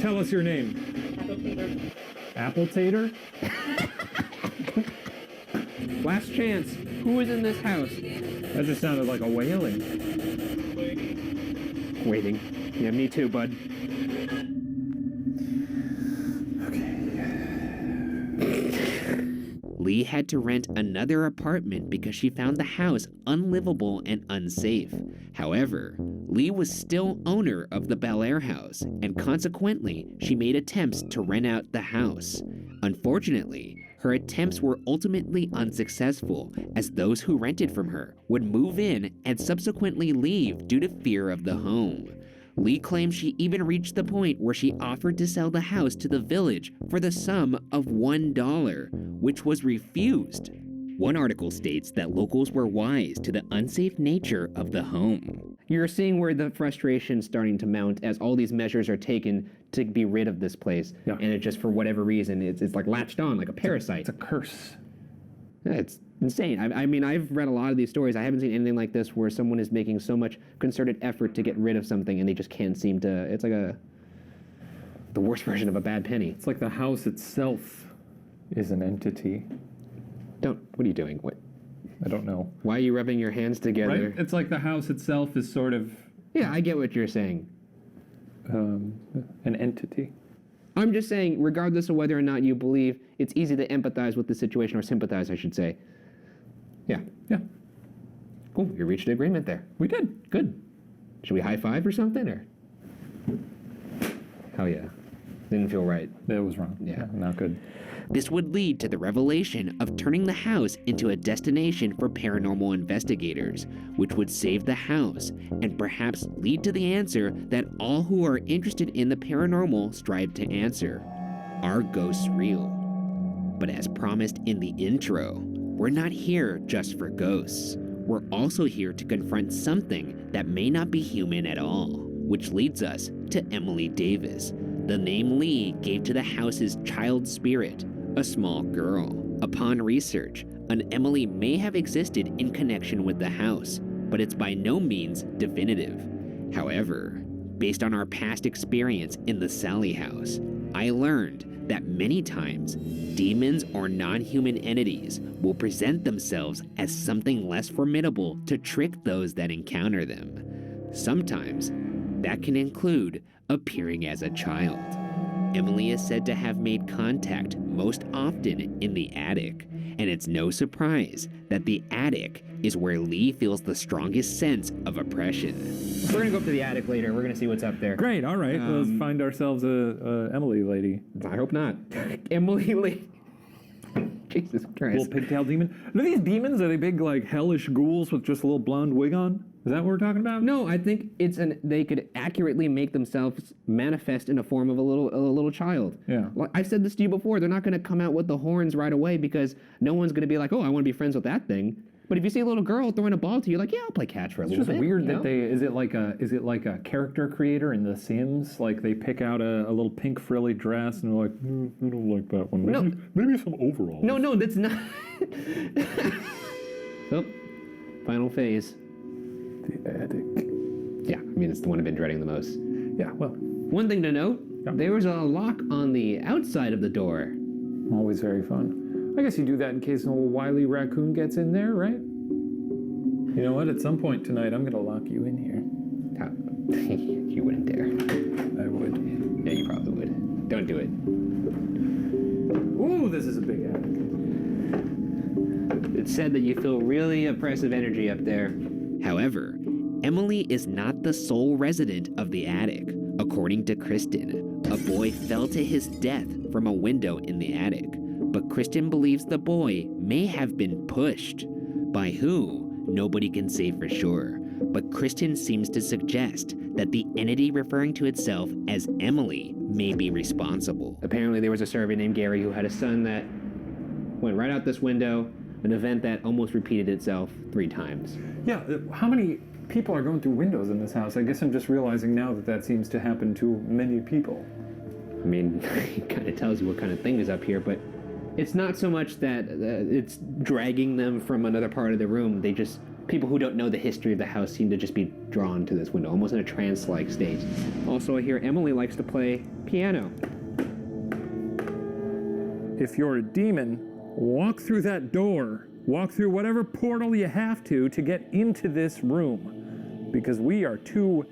Tell us your name. Apple Tater? Last chance. Who is in this house? That just sounded like a wailing. Waiting. Yeah, me too, bud. Lee had to rent another apartment because she found the house unlivable and unsafe. However, Lee was still owner of the Bel Air house, and consequently, she made attempts to rent out the house. Unfortunately, her attempts were ultimately unsuccessful, as those who rented from her would move in and subsequently leave due to fear of the home. Lee claims she even reached the point where she offered to sell the house to the village for the sum of $1, which was refused. One article states that locals were wise to the unsafe nature of the home. You're seeing where the frustration's starting to mount as all these measures are taken to be rid of this place. Yeah. And it just, for whatever reason, it's like latched on, like a parasite. It's a curse. Yeah, it's insane. I mean, I've read a lot of these stories. I haven't seen anything like this where someone is making so much concerted effort to get rid of something and they just can't seem to. It's like the worst version of a bad penny. It's like the house itself is an entity. What are you doing? What? I don't know. Why are you rubbing your hands together? Right? It's like the house itself is sort of Yeah, I get what you're saying. an entity. I'm just saying, regardless of whether or not you believe, it's easy to empathize with the situation, or sympathize, I should say. Yeah. Yeah, Cool. You reached an agreement there. we did. Good. Should we high five or something, or? Hell yeah. Didn't feel right. That was wrong. Yeah. Not good. This would lead to the revelation of turning the house into a destination for paranormal investigators, which would save the house and perhaps lead to the answer that all who are interested in the paranormal strive to answer. Are ghosts real? But as promised in the intro, we're not here just for ghosts. We're also here to confront something that may not be human at all, which leads us to Emily Davis, the name Lee gave to the house's child spirit, a small girl. Upon research, an Emily may have existed in connection with the house, but it's by no means definitive. However, based on our past experience in the Sally house, I learned that many times, demons or non-human entities will present themselves as something less formidable to trick those that encounter them. Sometimes, that can include appearing as a child. Emily is said to have made contact most often in the attic, and it's no surprise that the attic is where Lee feels the strongest sense of oppression. We're gonna go up to the attic later. We're gonna see what's up there. Great, all right. Let's find ourselves a Emily lady. I hope not. Emily Lee. Jesus Christ. Little pigtail demon. Are these demons? Are they big, like, hellish ghouls with just a little blonde wig on? Is that what we're talking about? No, I think they could accurately make themselves manifest in a form of a little child. Yeah. Like, I've said this to you before. They're not going to come out with the horns right away because no one's going to be like, oh, I want to be friends with that thing. But if you see a little girl throwing a ball to you, like, yeah, I'll play catch for a little bit. It's just weird you that know? they is it like a character creator in The Sims? Like they pick out a little pink frilly dress and they're like, I don't like that one. Maybe some overalls. No, that's not. So, final phase. The attic. Yeah, I mean, it's the one I've been dreading the most. Yeah, well, One thing to note, there was a lock on the outside of the door. always very fun. I guess you do that in case an old wily raccoon gets in there, right? You know what? At some point tonight, I'm gonna lock you in here. You wouldn't dare. I would. Yeah, you probably would. Don't do it. Ooh, this is a big attic. It's said that you feel really oppressive energy up there. However, Emily is not the sole resident of the attic. According to Kristen, a boy fell to his death from a window in the attic, but Kristen believes the boy may have been pushed. By who? Nobody can say for sure, but Kristen seems to suggest that the entity referring to itself as Emily may be responsible. Apparently there was a survey named Gary who had a son that went right out this window, an event that almost repeated itself 3 times. Yeah, how many people are going through windows in this house? I guess I'm just realizing now that seems to happen to many people. I mean, it kind of tells you what kind of thing is up here, but it's not so much that it's dragging them from another part of the room. People who don't know the history of the house seem to just be drawn to this window, almost in a trance-like state. Also, I hear Emily likes to play piano. If you're a demon, walk through that door. Walk through whatever portal you have to get into this room. Because we are 2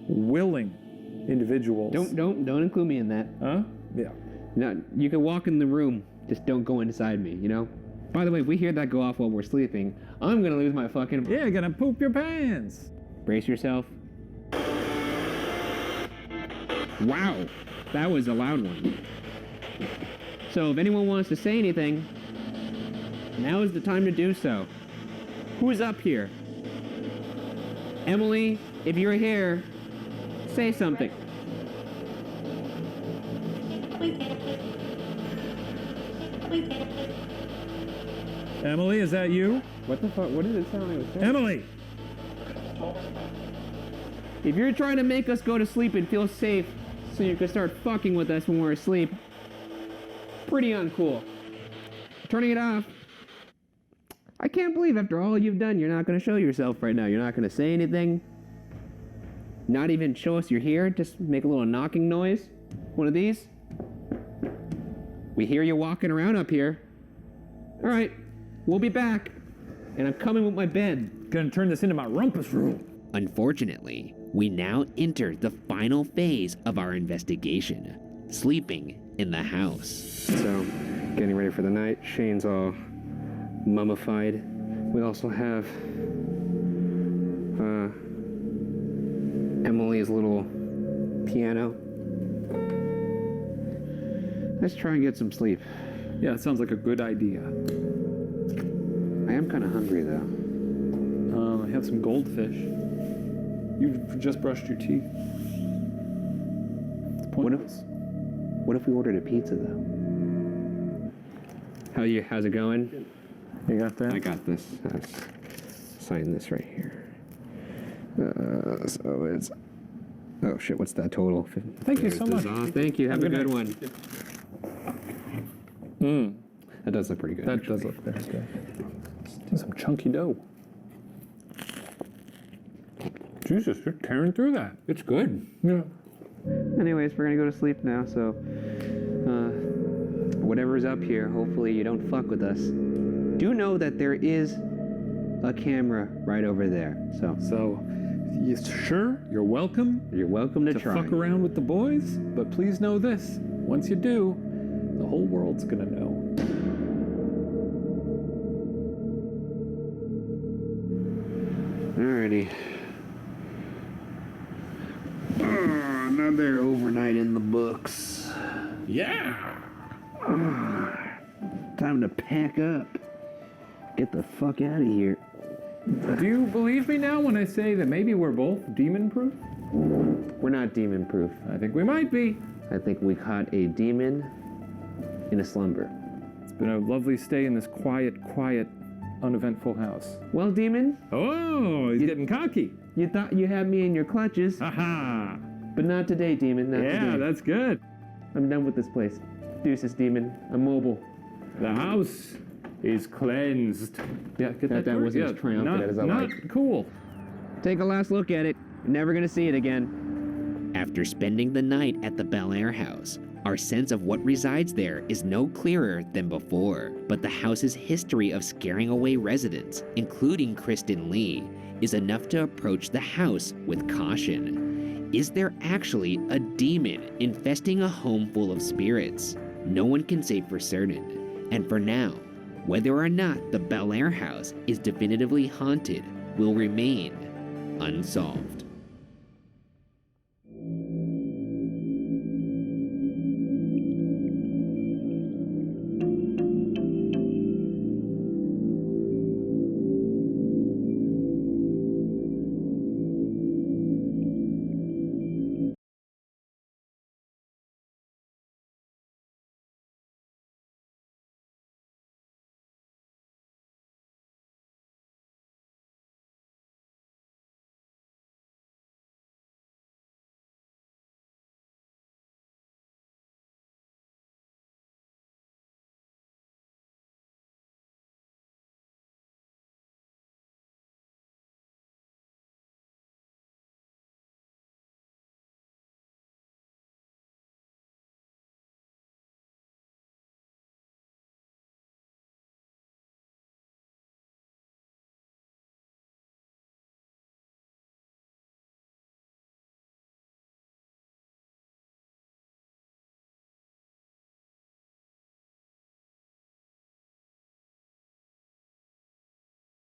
willing individuals. Don't include me in that. Huh? Yeah. No, you can walk in the room, just don't go inside me, you know? By the way, if we hear that go off while we're sleeping, I'm gonna lose my fucking... Yeah, you're gonna poop your pants. Brace yourself. Wow, that was a loud one. So if anyone wants to say anything, now is the time to do so. Who's up here? Emily, if you're here, say something. Emily, is that you? What the fuck? What did it sound like? Emily! If you're trying to make us go to sleep and feel safe so you can start fucking with us when we're asleep, pretty uncool. Turning it off. I can't believe after all you've done, you're not going to show yourself right now. You're not going to say anything. Not even show us you're here. Just make a little knocking noise. One of these. We hear you walking around up here. All right, we'll be back. And I'm coming with my bed. Gonna turn this into my rumpus room. Unfortunately, we now enter the final phase of our investigation, sleeping in the house. So, getting ready for the night. Shane's all mummified. We also have Emily's little piano. Let's try and get some sleep. Yeah, it sounds like a good idea. I am kind of hungry though. I have some goldfish. You just brushed your teeth. It's pointless. What if we ordered a pizza though? How's it going? You got that? I got this. Let's sign this right here. So it's... Oh shit, what's that total? Thank you so much. Thank you. Have a good one. That does look pretty good. That does look very good. Some chunky dough. Jesus, you're tearing through that. It's good. Yeah. Anyways, we're gonna go to sleep now, so whatever's up here, hopefully you don't fuck with us. Do know that there is a camera right over there, So, sure, you're welcome you're welcome to try. fuck around with the boys, but please know this. Once you do, the whole world's gonna know. Alrighty. Another overnight in the books. Yeah! Time to pack up. Get the fuck out of here. Do you believe me now when I say that maybe we're both demon-proof? We're not demon proof. I think we might be. I think we caught a demon in a slumber. It's been a lovely stay in this quiet, uneventful house. Well, demon, Oh, he's getting cocky. you thought you had me in your clutches, Aha! but not today, demon. Not Yeah, today. that's good. I'm done with this place. Deuces, demon. I'm mobile. The house is cleansed. Yeah, get that. That wasn't as triumphant as I Not like. cool. Take a last look at it. You're never gonna see it again. After spending the night at the Bel Air house, our sense of what resides there is no clearer than before. But the house's history of scaring away residents, including Kristen Lee, is enough to approach the house with caution. Is there actually a demon infesting a home full of spirits? No one can say for certain. And for now, whether or not the Bel Air house is definitively haunted will remain unsolved.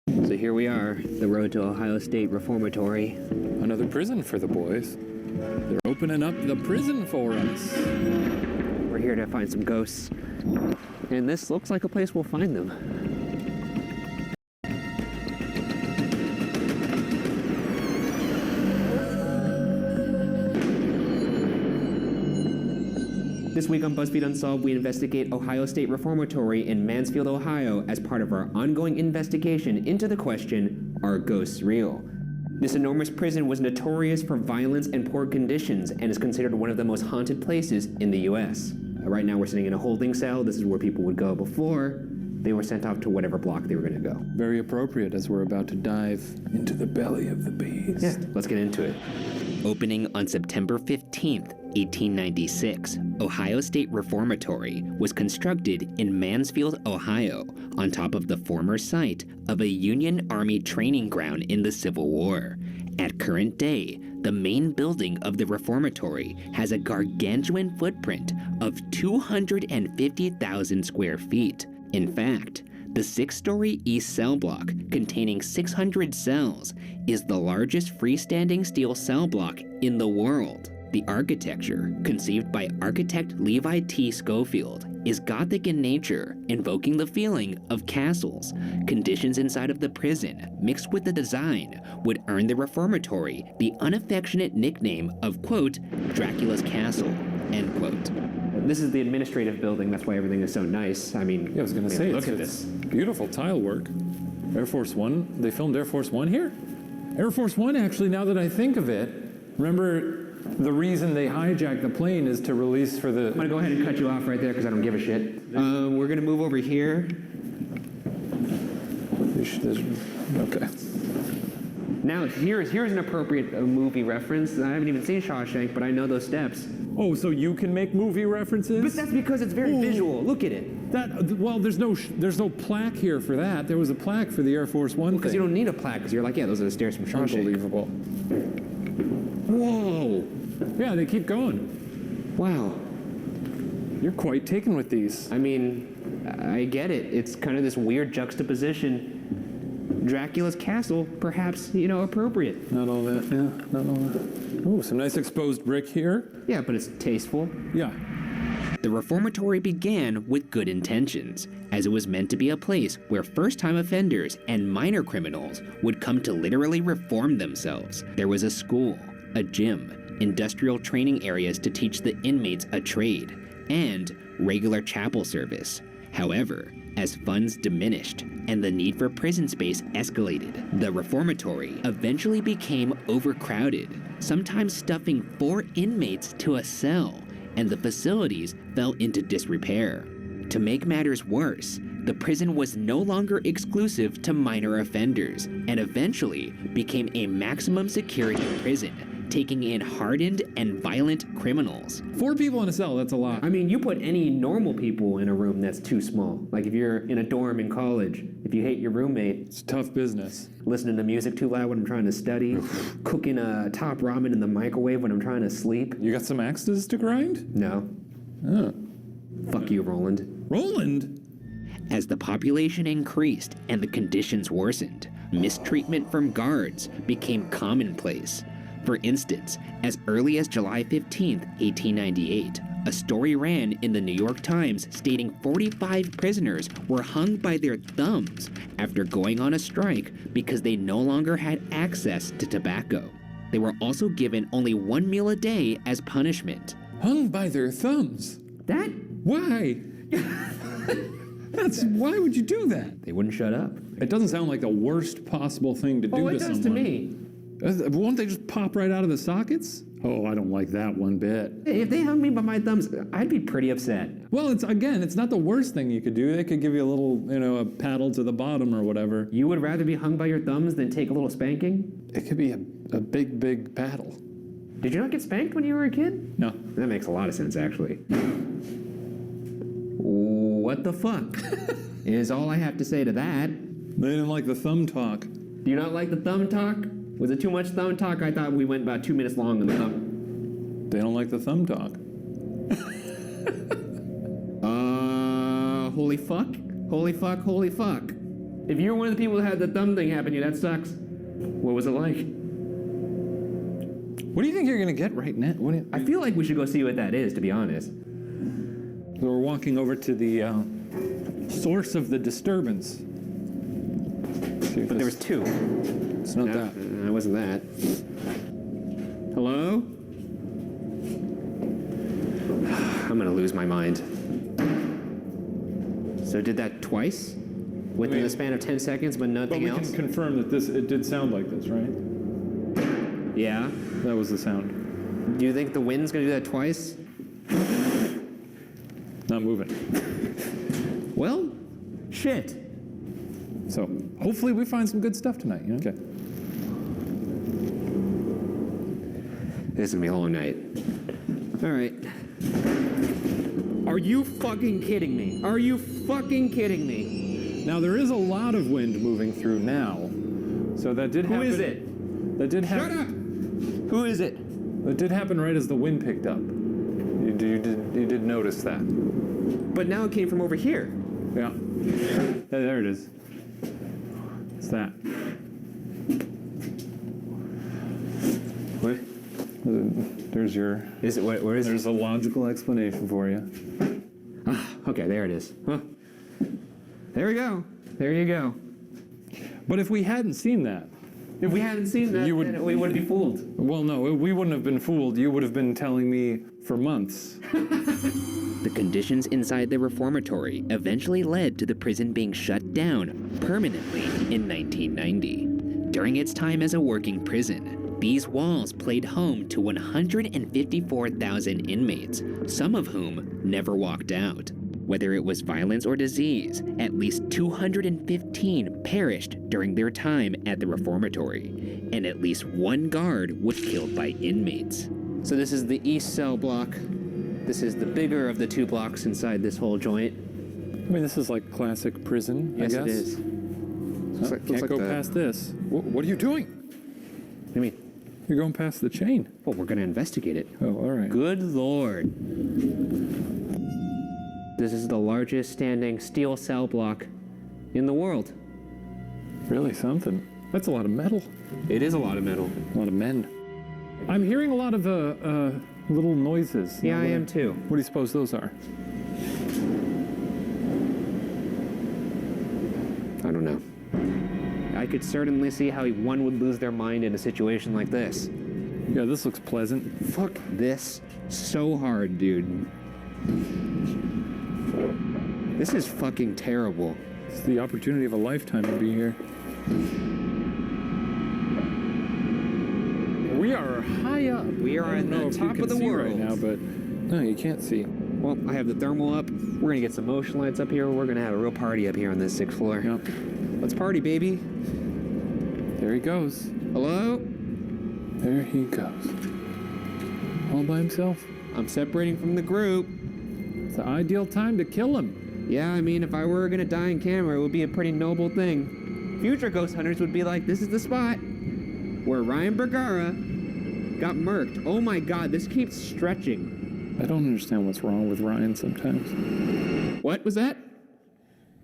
So here we are, the road to Ohio State Reformatory. Another prison for the boys. They're opening up the prison for us. We're here to find some ghosts. And this looks like a place we'll find them. This week on BuzzFeed Unsolved, we investigate Ohio State Reformatory in Mansfield, Ohio, as part of our ongoing investigation into the question, are ghosts real? This enormous prison was notorious for violence and poor conditions and is considered one of the most haunted places in the U.S. Right now we're sitting in a holding cell. This is where people would go before they were sent off to whatever block they were going to go. Very appropriate as we're about to dive into the belly of the beast. Yeah, let's get into it. Opening on September 15th, 1896, Ohio State Reformatory was constructed in Mansfield, Ohio, on top of the former site of a Union Army training ground in the Civil War. At current day, the main building of the reformatory has a gargantuan footprint of 250,000 square feet. In fact, the 6-story east cell block, containing 600 cells, is the largest freestanding steel cell block in the world. The architecture, conceived by architect Levi T. Schofield, is Gothic in nature, invoking the feeling of castles. Conditions inside of the prison, mixed with the design, would earn the reformatory the unaffectionate nickname of, quote, Dracula's Castle, end quote. This is the administrative building. That's why everything is so nice. I mean, Yeah, I was going to say, look at it's this. beautiful tile work. Air Force One, they filmed Air Force One here? Air Force One, actually, now that I think of it, remember the reason they hijacked the plane is to release for the... I'm gonna go ahead and cut you off right there because I don't give a shit. We're gonna move over here. Okay. Now here's an appropriate movie reference. I haven't even seen Shawshank, but I know those steps. Oh, so you can make movie references? But that's because it's very visual. Look at it. Well, there's no plaque here for that. There was a plaque for the Air Force One Because thing. you don't need a plaque. Because you're like, yeah, those are the stairs from Shawshank. Unbelievable. Whoa. Yeah, they keep going. Wow. You're quite taken with these. I mean, I get it. It's kind of this weird juxtaposition. Dracula's castle, perhaps, appropriate. Not all that, yeah, not all that. Oh, some nice exposed brick here. Yeah, but it's tasteful. Yeah. The reformatory began with good intentions, as it was meant to be a place where first-time offenders and minor criminals would come to literally reform themselves. There was a school, a gym, industrial training areas to teach the inmates a trade, and regular chapel service. However, as funds diminished and the need for prison space escalated, the reformatory eventually became overcrowded, sometimes stuffing 4 inmates to a cell, and the facilities fell into disrepair. To make matters worse, the prison was no longer exclusive to minor offenders, and eventually became a maximum security prison, taking in hardened and violent criminals. 4 people in a cell, that's a lot. I mean, you put any normal people in a room that's too small. Like if you're in a dorm in college, if you hate your roommate, It's tough business. listening to music too loud when I'm trying to study, cooking a top ramen in the microwave when I'm trying to sleep. You got some axes to grind? No. Oh. Fuck you, Roland. Roland? As the population increased and the conditions worsened, mistreatment from guards became commonplace. For instance, as early as July 15, 1898, a story ran in the New York Times stating 45 prisoners were hung by their thumbs after going on a strike because they no longer had access to tobacco. They were also given only 1 meal a day as punishment. Hung by their thumbs. That? Why? Why would you do that? They wouldn't shut up. It doesn't sound like the worst possible thing to do Oh, to it does someone. to me. Won't they just pop right out of the sockets? Oh, I don't like that one bit. If they hung me by my thumbs, I'd be pretty upset. Well, it's not the worst thing you could do. They could give you a little, a paddle to the bottom or whatever. You would rather be hung by your thumbs than take a little spanking? It could be a big, big paddle. Did you not get spanked when you were a kid? No. That makes a lot of sense, actually. What the fuck is all I have to say to that. They didn't like the thumb talk. Do you not like the thumb talk? Was it too much thumb talk? I thought we went about 2 minutes long on the thumb. They don't like the thumb talk. Holy fuck? Holy fuck, holy fuck. If you were one of the people that had the thumb thing happen to you, that sucks. What was it like? What do you think you're going to get right now? I feel like we should go see what that is, to be honest. So we're walking over to the source of the disturbance. But there was 2. It's not No, that. it wasn't that. Hello? I'm gonna lose my mind. So did that twice? Within the span of 10 seconds, but But nothing we else? can confirm that it did sound like this, right? Yeah. That was the sound. Do you think the wind's gonna do that twice? Not moving. Well, shit. So hopefully we find some good stuff tonight. Okay. This is gonna be a long night. All right. Are you fucking kidding me? Are you fucking kidding me? Now there is a lot of wind moving through now, so that did Who happen. is it? That did Shut happen. up! Who is it? That did happen right as the wind picked up. You did notice that. But now it came from over here. Yeah. There it is. It's that. What? There's your. Is it? Where is it? There's a logical explanation for you. Okay, there it is. Huh. There we go. There you go. But if we hadn't seen that, If we hadn't seen that, You would- then we would be fooled. well, no, we wouldn't have been fooled. You would have been telling me for months. The conditions inside the reformatory eventually led to the prison being shut down permanently in 1990. During its time as a working prison, these walls played home to 154,000 inmates, some of whom never walked out. Whether it was violence or disease, at least 215 perished during their time at the reformatory, and at least one guard was killed by inmates. So this is the east cell block. This is the bigger of the two blocks inside this whole joint. I mean, this is like classic prison, Yes, I guess. it is. Huh, can't go past this. What are you doing? I mean, You're going past the chain. well, we're gonna investigate it. Oh, all right. Good Lord. This is the largest standing steel cell block in the world. Really something. That's a lot of metal. It is a lot of metal. A lot of men. I'm hearing a lot of little noises. Yeah, Now, I what am too. What do you suppose those are? I don't know. I could certainly see how one would lose their mind in a situation like this. Yeah, this looks pleasant. Fuck this so hard, dude. This is fucking terrible. It's the opportunity of a lifetime to be here. We are high up. We are I at don't know the if you top can of the see world right now, but no, you can't see. Well, I have the thermal up. We're gonna get some motion lights up here. We're gonna have a real party up here on this 6th floor. Yep. Let's party, baby. There he goes. Hello? There he goes. All by himself. I'm separating from the group. It's the ideal time to kill him. Yeah, I mean, if I were gonna die in camera, it would be a pretty noble thing. Future ghost hunters would be like, this is the spot where Ryan Bergara got murked. Oh my god, this keeps stretching. I don't understand what's wrong with Ryan sometimes. What was that?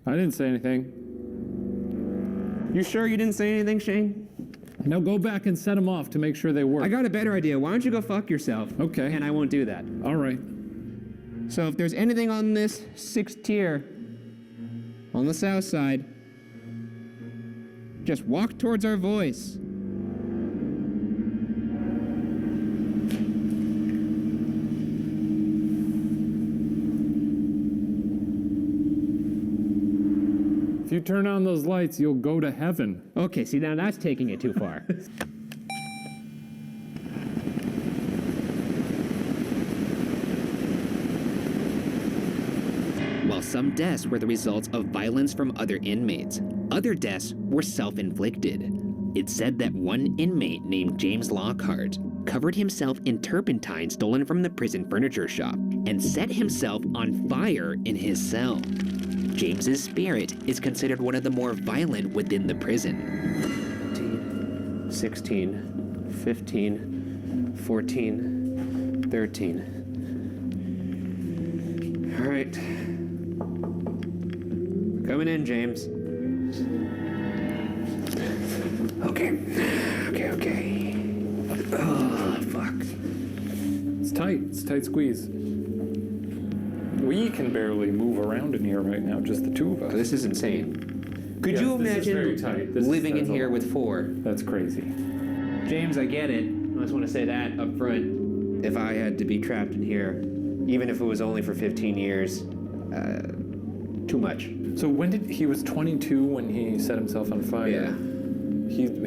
I didn't say anything. You sure you didn't say anything, Shane? Now go back and set them off to make sure they work. I got a better idea. Why don't you go fuck yourself? Okay. And I won't do that. All right. So if there's anything on this 6th tier, on the south side, just walk towards our voice. If you turn on those lights, you'll go to heaven. Okay, see, now that's taking it too far. While some deaths were the results of violence from other inmates, other deaths were self-inflicted. It's said that one inmate named James Lockhart covered himself in turpentine stolen from the prison furniture shop and set himself on fire in his cell. James's spirit is considered one of the more violent within the prison. 16, 15, 14, 13. All right. Coming in, James. Okay. Oh, fuck. It's tight. It's a tight squeeze. We can barely move around in here right now, just the two of us. This is insane. Could Yes, you this is very imagine tight. living in That's a here lot. with 4? That's crazy. James, I get it. I just want to say that up front. If I had to be trapped in here, even if it was only for 15 years, too much. So when did he was 22 when he set himself on fire? Yeah.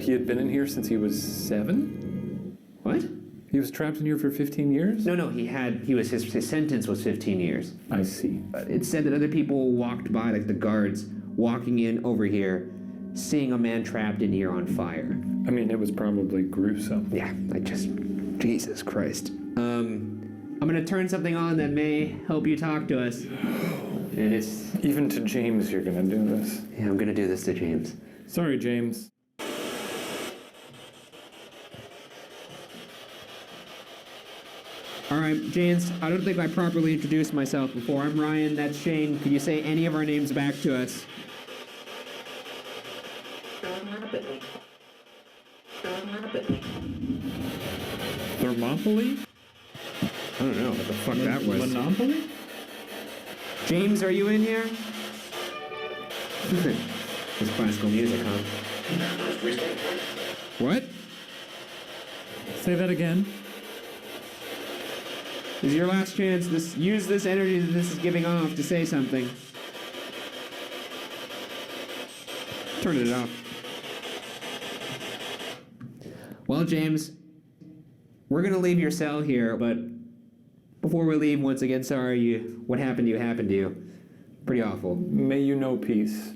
He had been in here since he was 7? What? He was trapped in here for 15 years? No, his sentence was 15 years. I see. It said that other people walked by, like the guards, walking in over here, seeing a man trapped in here on fire. I mean, it was probably gruesome. Yeah, Jesus Christ. I'm gonna turn something on that may help you talk to us. And it's, Even to James, you're gonna do this. yeah, I'm gonna do this to James. Sorry, James. All right, James, I don't think I properly introduced myself before. I'm Ryan, that's Shane. Can you say any of our names back to us? Thermopylae? I don't know what the fuck that was. Monopoly? James, are you in here? It's classical music, huh? What? Say that again. This is your last chance. Use this energy that this is giving off to say something. Turn it off. Well, James, we're gonna leave your cell here, but before we leave, once again, sorry what happened to you happened to you. Pretty awful. May you know peace.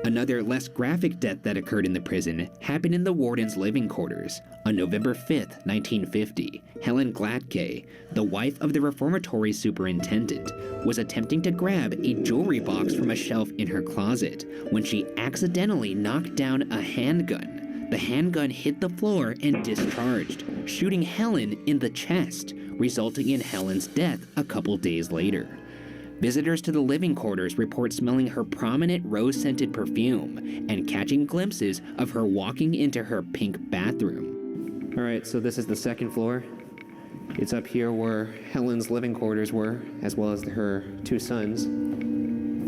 Another less graphic death that occurred in the prison happened in the warden's living quarters. On November 5th, 1950, Helen Glatke, the wife of the reformatory superintendent, was attempting to grab a jewelry box from a shelf in her closet when she accidentally knocked down a handgun. The handgun hit the floor and discharged, shooting Helen in the chest, resulting in Helen's death a couple days later. Visitors to the living quarters report smelling her prominent rose-scented perfume and catching glimpses of her walking into her pink bathroom. All right, so this is the second floor. It's up here where Helen's living quarters were, as well as her two sons.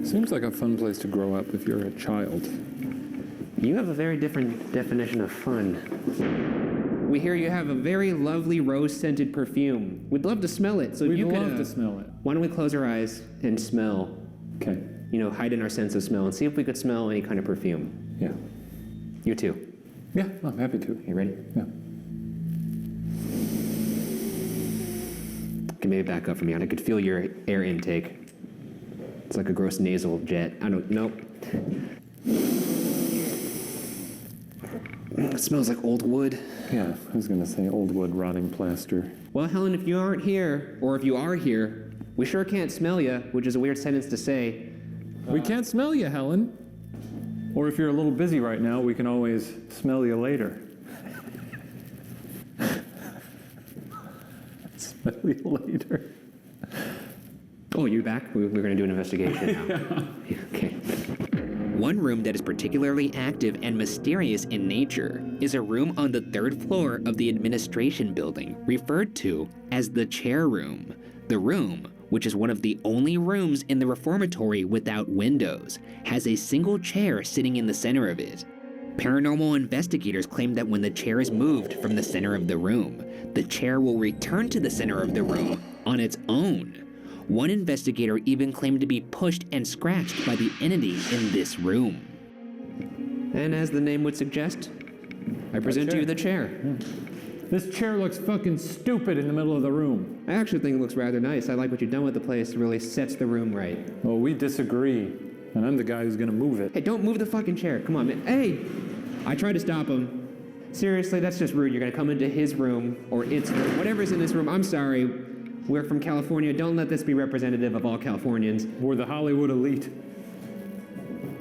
Seems like a fun place to grow up if you're a child. You have a very different definition of fun. We hear you have a very lovely rose-scented perfume. We'd love to smell it. So We'd you love could, to smell it. Why don't we close our eyes and smell? Okay. Heighten our sense of smell and see if we could smell any kind of perfume. Yeah. You too. Yeah, I'm happy to. You ready? Yeah. Okay, maybe back up for me. I could feel your air intake. It's like a gross nasal jet. Nope. It smells like old wood. Yeah, I was gonna say old wood rotting plaster. Well, Helen, if you aren't here, or if you are here, we sure can't smell you, which is a weird sentence to say. We can't smell you, Helen. Or if you're a little busy right now, we can always smell you later. Smell you later. Oh, you back? We're going to do an investigation now. Yeah. Okay. One room that is particularly active and mysterious in nature is a room on the third floor of the administration building, referred to as the chair room. The room, which is one of the only rooms in the reformatory without windows, has a single chair sitting in the center of it. Paranormal investigators claim that when the chair is moved from the center of the room, the chair will return to the center of the room on its own. One investigator even claimed to be pushed and scratched by the entity in this room. And as the name would suggest, I present to you the chair. This chair looks fucking stupid in the middle of the room. I actually think it looks rather nice. I like what you've done with the place. It really sets the room right. Well, we disagree, and I'm the guy who's gonna move it. Hey, don't move the fucking chair. Come on, man. Hey! I tried to stop him. Seriously, that's just rude. You're gonna come into his room, or its room, whatever's in this room. I'm sorry. We're from California. Don't let this be representative of all Californians. We're the Hollywood elite.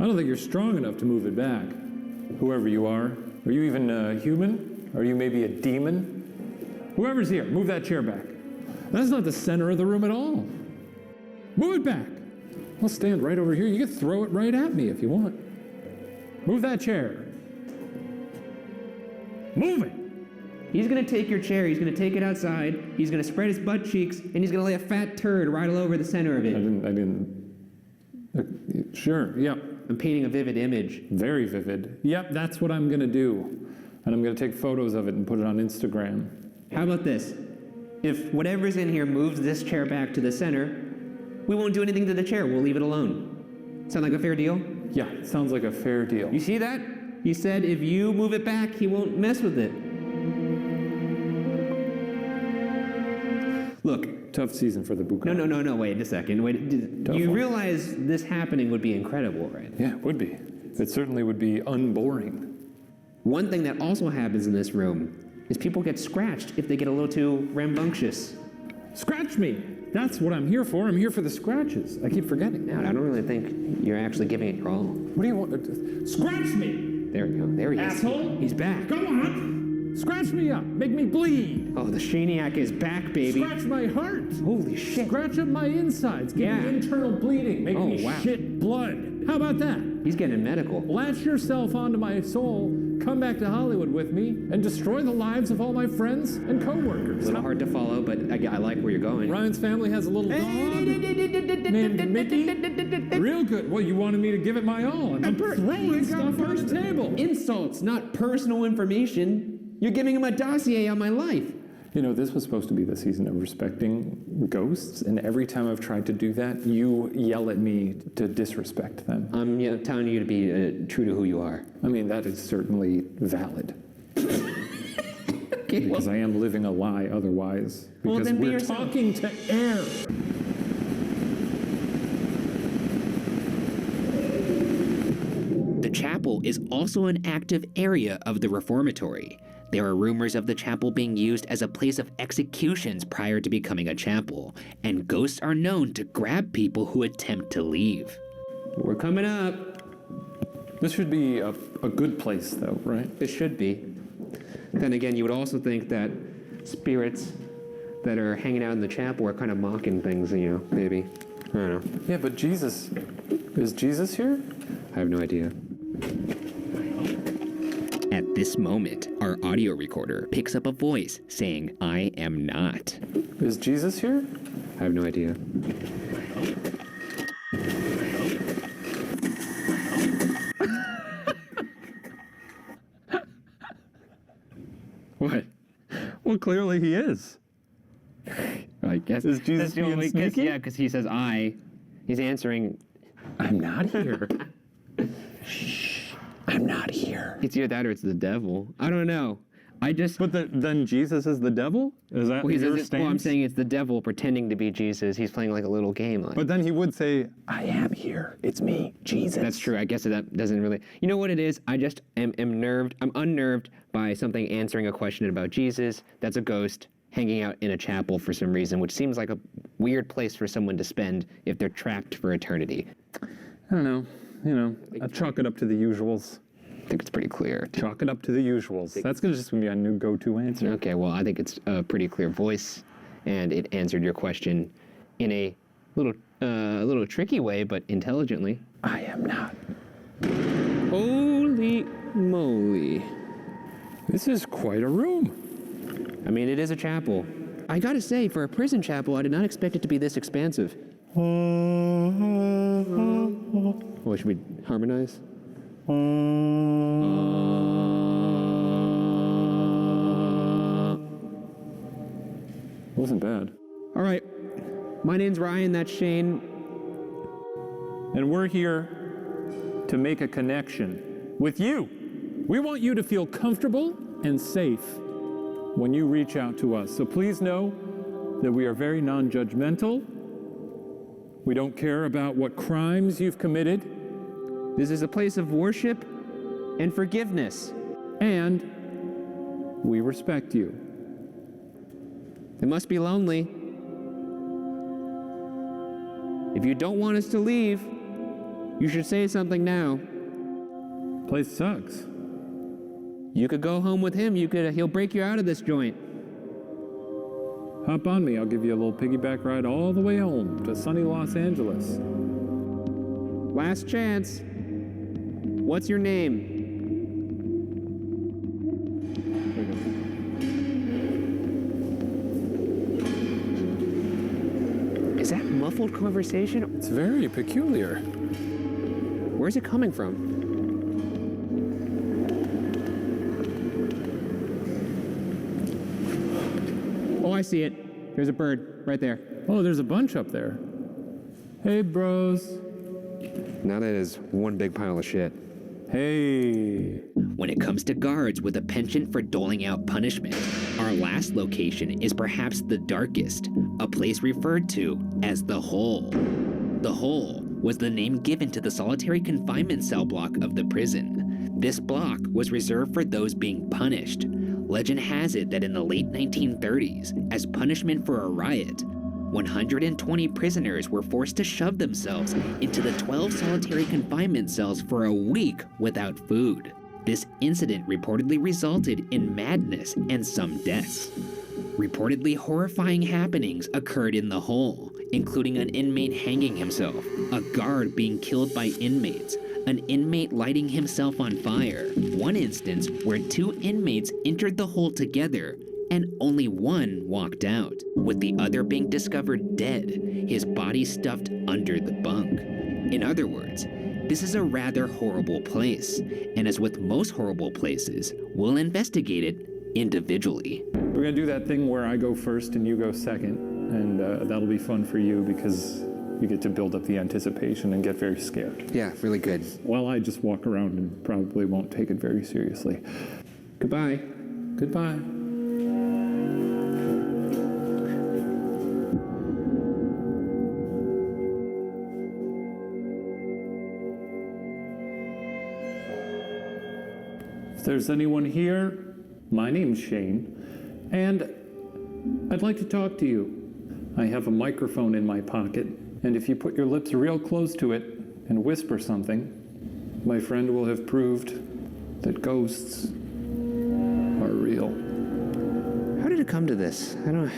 I don't think you're strong enough to move it back. Whoever you are. Are you even human? Are you maybe a demon? Whoever's here, move that chair back. That's not the center of the room at all. Move it back. I'll stand right over here. You can throw it right at me if you want. Move that chair. Move it. He's gonna take your chair, he's gonna take it outside, he's gonna spread his butt cheeks, and he's gonna lay a fat turd right all over the center of it. I didn't. Sure, yeah. I'm painting a vivid image. Very vivid. Yep, that's what I'm gonna do. And I'm gonna take photos of it and put it on Instagram. How about this? If whatever's in here moves this chair back to the center, we won't do anything to the chair, we'll leave it alone. Sound like a fair deal? Yeah, it sounds like a fair deal. You see that? He said if you move it back, he won't mess with it. Look. Tough season for the bukkake. No, wait a second. You realize this happening would be incredible, right? Yeah, it would be. It certainly would be unboring. One thing that also happens in this room is people get scratched if they get a little too rambunctious. Scratch me! That's what I'm here for. I'm here for the scratches. I keep forgetting. Now, I don't really think you're actually giving it your all. What do you want? Scratch me! There we go. There he is. Asshole! He's back. Go on! Scratch me up! Make me bleed! Oh, the Shaniac is back, baby. Scratch my heart! Holy shit. Scratch up my insides. Give me internal bleeding. Make me shit blood. How about that? He's getting medical. Latch yourself onto my soul come back to Hollywood with me and destroy the lives of all my friends and A co-workers. little hard to follow, but I like where you're going. Ryan's family has a little dog named Mickey. Real good. Well, you wanted me to give it my all. I'm throwing stuff first table. Insults, not personal information. You're giving him a dossier on my life. You know, this was supposed to be the season of respecting ghosts, and every time I've tried to do that, you yell at me to disrespect them. I'm telling you to be true to who you are. I mean, that is certainly valid. Okay, Because I am living a lie otherwise. Well, Because then be we're yourself. talking to air. The chapel is also an active area of the reformatory. There are rumors of the chapel being used as a place of executions prior to becoming a chapel, and ghosts are known to grab people who attempt to leave. We're coming up. This should be a good place, though, right? It should be. Then again, you would also think that spirits that are hanging out in the chapel are kind of mocking things, maybe. I don't know. Yeah, but Jesus... Is Jesus here? I have no idea. At this moment, our audio recorder picks up a voice saying, "I am not." Is Jesus here? I have no idea. What? Well, clearly he is. I guess. Is Jesus that's the being only- sneaky? Yeah, because he says I. He's answering. I'm not here. I'm not here. It's either that or it's the devil. I don't know. But then Jesus is the devil? Is that Well, he your says I'm stance? saying it's the devil pretending to be Jesus. He's playing like a little game. Like. But then he would say, I am here. It's me, Jesus. That's true. I guess that doesn't really. You know what it is? I just am nerved. I'm unnerved by something answering a question about Jesus. That's a ghost hanging out in a chapel for some reason, which seems like a weird place for someone to spend if they're trapped for eternity. I don't know. I chalk it up to the usuals. I think it's pretty clear. Chalk it up to the usuals. That's just going to be a new go-to answer. Okay, well, I think it's a pretty clear voice, and it answered your question in a little tricky way, but intelligently. I am not. Holy moly. This is quite a room. I mean, it is a chapel. I gotta say, for a prison chapel, I did not expect it to be this expansive. Oh, should we harmonize? Wasn't bad. All right. My name's Ryan, that's Shane. And we're here to make a connection with you. We want you to feel comfortable and safe when you reach out to us. So please know that we are very non-judgmental. We don't care about what crimes you've committed. This is a place of worship and forgiveness. And we respect you. It must be lonely. If you don't want us to leave, you should say something now. Place sucks. You could go home with him. He'll break you out of this joint. Hop on me. I'll give you a little piggyback ride all the way home to sunny Los Angeles. Last chance. What's your name? Is that muffled conversation? It's very peculiar. Where's it coming from? Oh, I see it. There's a bird right there. Oh, there's a bunch up there. Hey, bros. Now that is one big pile of shit. Hey. When it comes to guards with a penchant for doling out punishment, our last location is perhaps the darkest, a place referred to as the Hole. The Hole was the name given to the solitary confinement cell block of the prison. This block was reserved for those being punished. Legend has it that in the late 1930s, as punishment for a riot, 120 prisoners were forced to shove themselves into the 12 solitary confinement cells for a week without food. This incident reportedly resulted in madness and some deaths. Reportedly horrifying happenings occurred in the Hole, including an inmate hanging himself, a guard being killed by inmates, an inmate lighting himself on fire, one instance where 2 inmates entered the hole together and only one walked out, with the other being discovered dead, his body stuffed under the bunk. In other words, this is a rather horrible place, and as with most horrible places, we'll investigate it individually. We're gonna do that thing where I go first and you go second, and that'll be fun for you because you get to build up the anticipation and get very scared. Yeah, really good. While I just walk around and probably won't take it very seriously. Goodbye. Goodbye. If there's anyone here, my name's Shane, and I'd like to talk to you. I have a microphone in my pocket, and if you put your lips real close to it and whisper something, my friend will have proved that ghosts are real. How did it come to this? I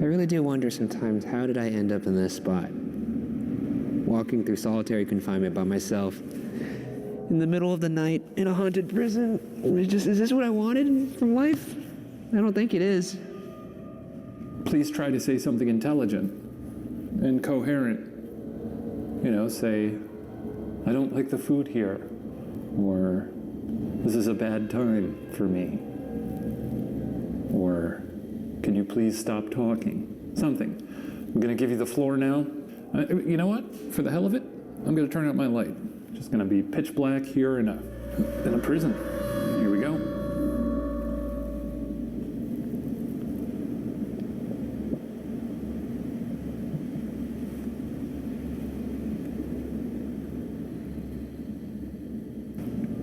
really do wonder sometimes, how did I end up in this spot? Walking through solitary confinement by myself in the middle of the night in a haunted prison. Is this what I wanted from life? I don't think it is. Please try to say something intelligent and coherent. You know, say, I don't like the food here, or this is a bad time for me, or can you please stop talking? Something. I'm gonna give you the floor now. You know what? For the hell of it, I'm gonna turn out my light. Just gonna be pitch black here in a prison. Here we go.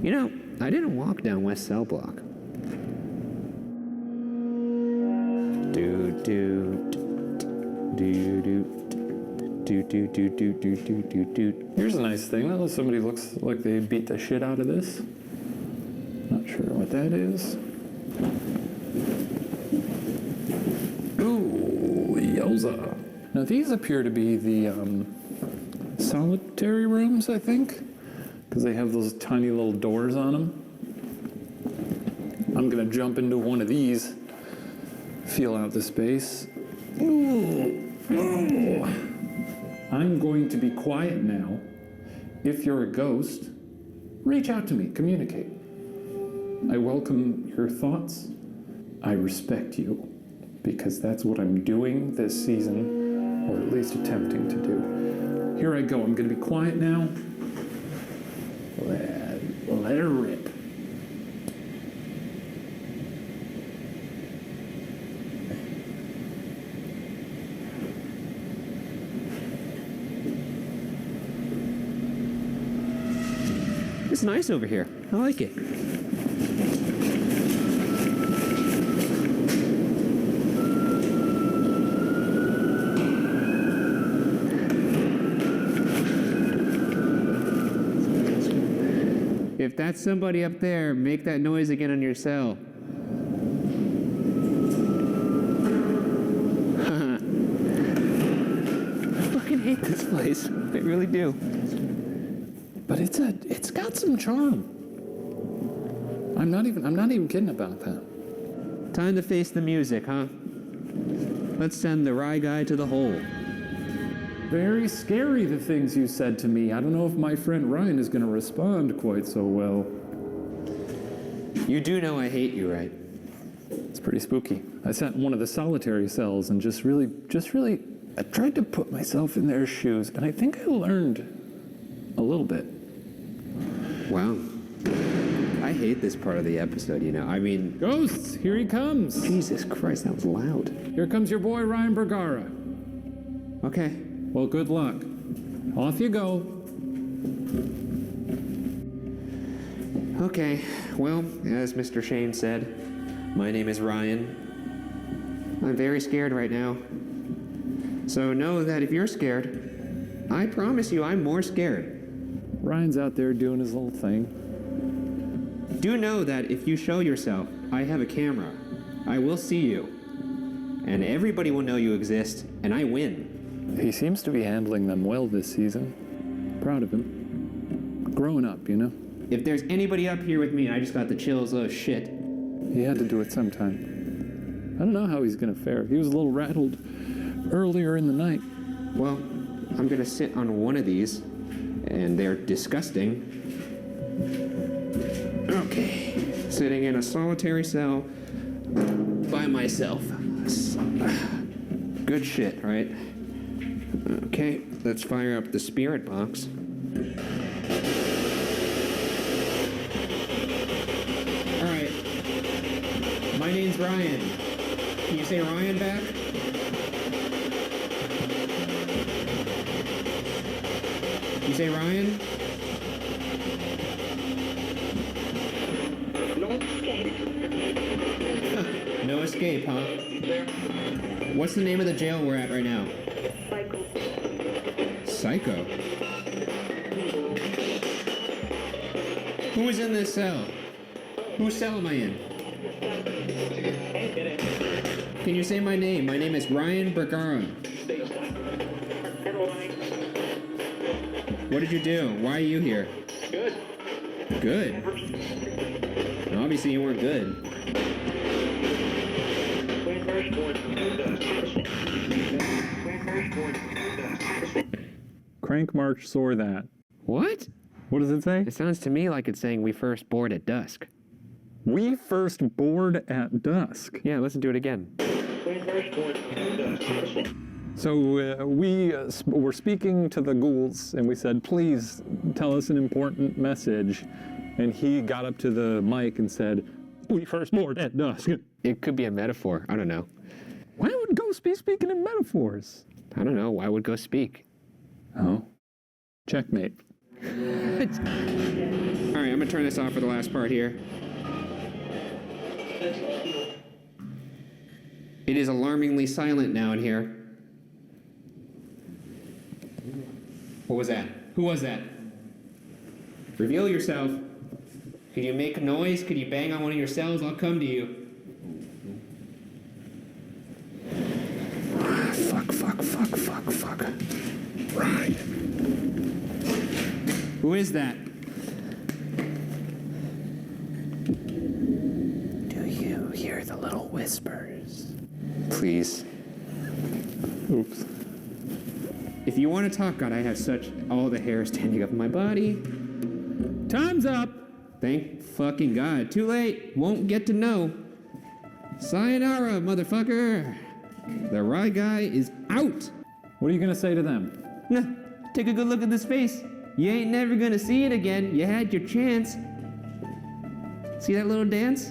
You know, I didn't walk down West Cell Block. Here's a nice thing. Unless somebody looks like they beat the shit out of this. Not sure what that is. Ooh, yowza. Now these appear to be the solitary rooms, I think, because they have those tiny little doors on them. I'm gonna jump into one of these, feel out the space. Ooh. Ooh. I'm going to be quiet now. If you're a ghost, reach out to me, communicate. I welcome your thoughts. I respect you, because that's what I'm doing this season, or at least attempting to do. Here I go. I'm going to be quiet now. Let her rip. It's nice over here. I like it. If that's somebody up there, make that noise again on your cell. I fucking hate this place. I really do. But it's got some charm. I'm not even kidding about that. Time to face the music, huh? Let's send the Rye Guy to the hole. Very scary, the things you said to me. I don't know if my friend Ryan is going to respond quite so well. You do know I hate you, right? It's pretty spooky. I sat in one of the solitary cells and just really, I tried to put myself in their shoes, and I think I learned a little bit. Wow. I hate this part of the episode, you know. I mean... Ghosts, here he comes. Jesus Christ, that was loud. Here comes your boy, Ryan Bergara. Okay. Well, good luck. Off you go. Okay. Well, as Mr. Shane said, my name is Ryan. I'm very scared right now. So know that if you're scared, I promise you I'm more scared. Ryan's out there doing his little thing. Do know that if you show yourself, I have a camera. I will see you. And everybody will know you exist, and I win. He seems to be handling them well this season. Proud of him. Growing up, you know? If there's anybody up here with me, I just got the chills. Oh, shit. He had to do it sometime. I don't know how he's gonna fare. He was a little rattled earlier in the night. Well, I'm gonna sit on one of these, and they're disgusting. Okay. Sitting in a solitary cell by myself. Good shit, right? Okay, let's fire up the spirit box. Alright. My name's Ryan. Can you say Ryan back? You say Ryan? No escape, huh? What's the name of the jail we're at right now? Psycho. Who is in this cell? Whose cell am I in? Can you say my name? My name is Ryan Bergara. What did you do? Why are you here? Good. Good? Obviously you weren't good. Crank March saw that. What? What does it say? It sounds to me like it's saying we first board at dusk. We first board at dusk. Yeah, listen to it again. So we were speaking to the ghouls, and we said, please tell us an important message. And he got up to the mic and said, we first board at dusk. It could be a metaphor. I don't know. Why would ghosts be speaking in metaphors? I don't know. Why would Ghost speak? Oh. Checkmate. All right, I'm going to turn this off for the last part here. It is alarmingly silent now in here. What was that? Who was that? Reveal yourself. Could you make a noise? Could you bang on one of your cells? I'll come to you. Fuck. Right. Who is that? Do you hear the little whispers? Please. Oops. If you want to talk, God, I have such all the hair standing up my body. Time's up. Thank fucking God. Too late. Won't get to know. Sayonara, motherfucker. The Rye guy is out. What are you going to say to them? Nah, take a good look at this face. You ain't never gonna see it again. You had your chance. See that little dance?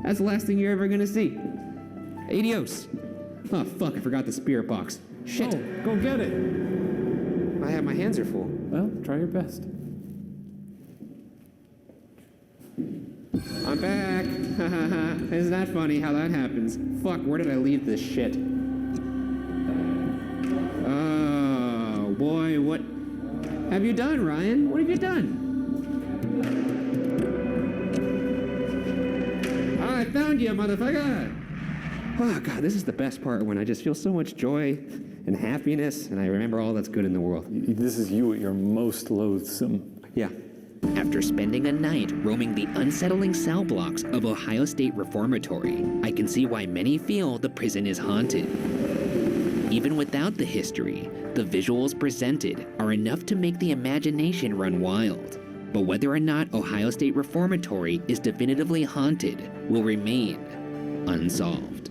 That's the last thing you're ever gonna see. Adios. Oh, fuck, I forgot the spirit box. Shit. Oh, go get it. My hands are full. Well, try your best. I'm back. Isn't that funny how that happens? Fuck, where did I leave this shit? Oh, boy, what have you done, Ryan? What have you done? I found you, motherfucker! Oh, God, this is the best part when I just feel so much joy and happiness, and I remember all that's good in the world. This is you at your most loathsome. Yeah. After spending a night roaming the unsettling cell blocks of Ohio State Reformatory, I can see why many feel the prison is haunted. Even without the history, the visuals presented are enough to make the imagination run wild. But whether or not Ohio State Reformatory is definitively haunted will remain unsolved.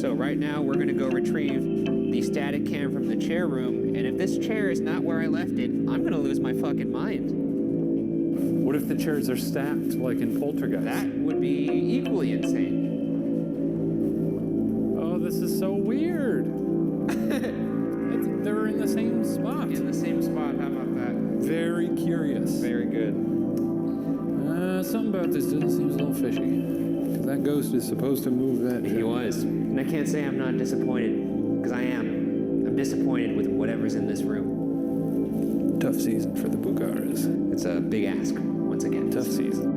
So right now we're gonna go retrieve the static cam from the chair room, and if this chair is not where I left it, I'm gonna lose my fucking mind. What if the chairs are stacked like in Poltergeist? That would be equally insane. Oh, this is so weird. They're in the same spot. In the same spot, how about that? Very curious. Very good. Something about this doesn't seem a little fishy. Because that ghost is supposed to move that. He was. And I can't say I'm not disappointed, because I am. I'm disappointed with whatever's in this room. Tough season for the Bugaras. It's a big ask, once again. Tough season.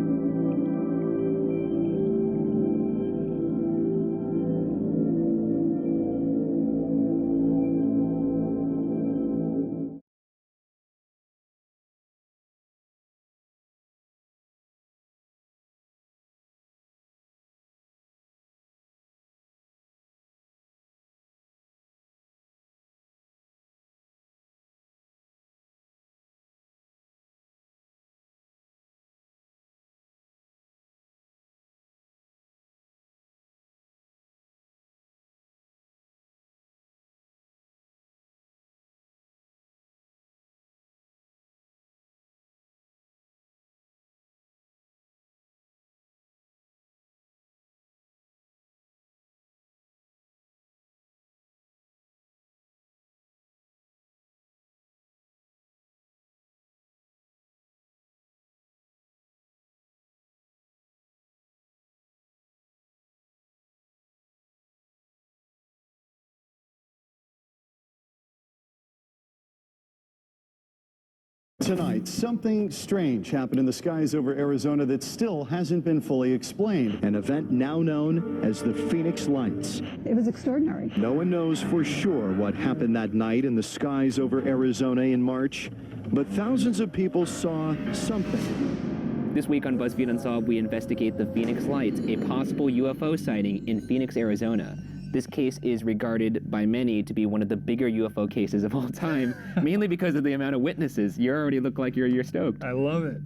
Tonight, something strange happened in the skies over Arizona that still hasn't been fully explained. An event now known as the Phoenix Lights. It was extraordinary. No one knows for sure what happened that night in the skies over Arizona in March, but thousands of people saw something. This week on BuzzFeed Unsolved, we investigate the Phoenix Lights, a possible UFO sighting in Phoenix, Arizona. This case is regarded by many to be one of the bigger UFO cases of all time, mainly because of the amount of witnesses. You already look like you're stoked. I love it.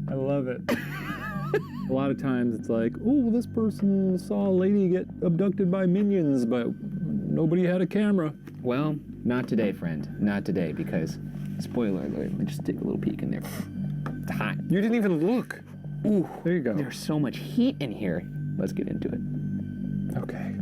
I love it. A lot of times it's like, oh, this person saw a lady get abducted by minions, but nobody had a camera. Well, not today, friend. Not today, because, spoiler alert, let me just take a little peek in there. It's hot. You didn't even look. Ooh, there you go. There's so much heat in here. Let's get into it. Okay.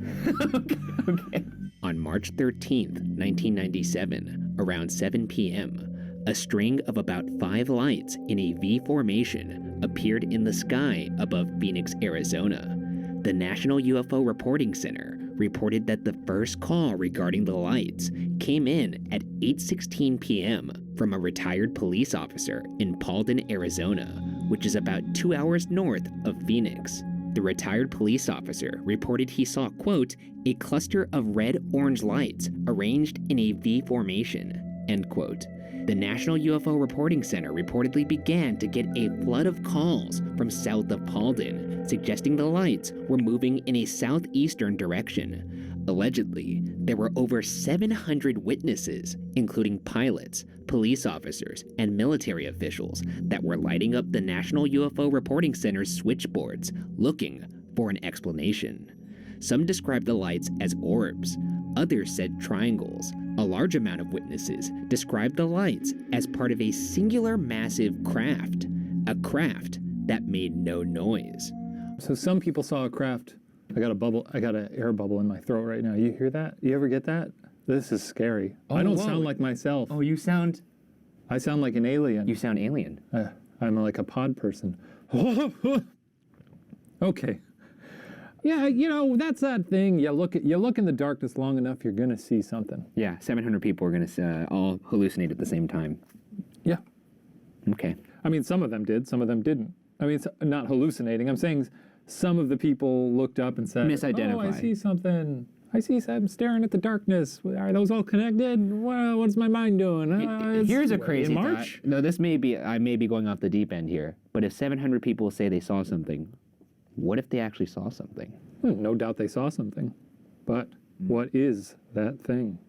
Okay. On March 13th, 1997, around 7 p.m., a string of about 5 lights in a V formation appeared in the sky above Phoenix, Arizona. The National UFO Reporting Center reported that the first call regarding the lights came in at 8:16 p.m. from a retired police officer in Paulden, Arizona, which is about 2 hours north of Phoenix. The retired police officer reported he saw, quote, a cluster of red-orange lights arranged in a V formation, end quote. The National UFO Reporting Center reportedly began to get a flood of calls from south of Paulden, suggesting the lights were moving in a southeastern direction. Allegedly, there were over 700 witnesses, including pilots, police officers, and military officials, that were lighting up the National UFO Reporting Center's switchboards, looking for an explanation. Some described the lights as orbs. Others said triangles. A large amount of witnesses described the lights as part of a singular massive craft, a craft that made no noise. So some people saw a craft. I got an air bubble in my throat right now. You hear that? You ever get that? This is scary. I don't sound like myself. Oh, I sound like an alien. You sound alien. I'm like a pod person. Okay. Yeah, you know, that's that thing. You look in the darkness long enough, you're gonna see something. Yeah, 700 people are gonna all hallucinate at the same time. Yeah. Okay. I mean, some of them did, some of them didn't. I mean, it's not hallucinating. I'm saying some of the people looked up and said, Misidentify. "Oh, I see something. I'm staring at the darkness. Are those all connected? Well, what's my mind doing?" Here's a crazy in March. thought. No, I may be going off the deep end here, but if 700 people say they saw something, what if they actually saw something? No doubt they saw something. But what is that thing?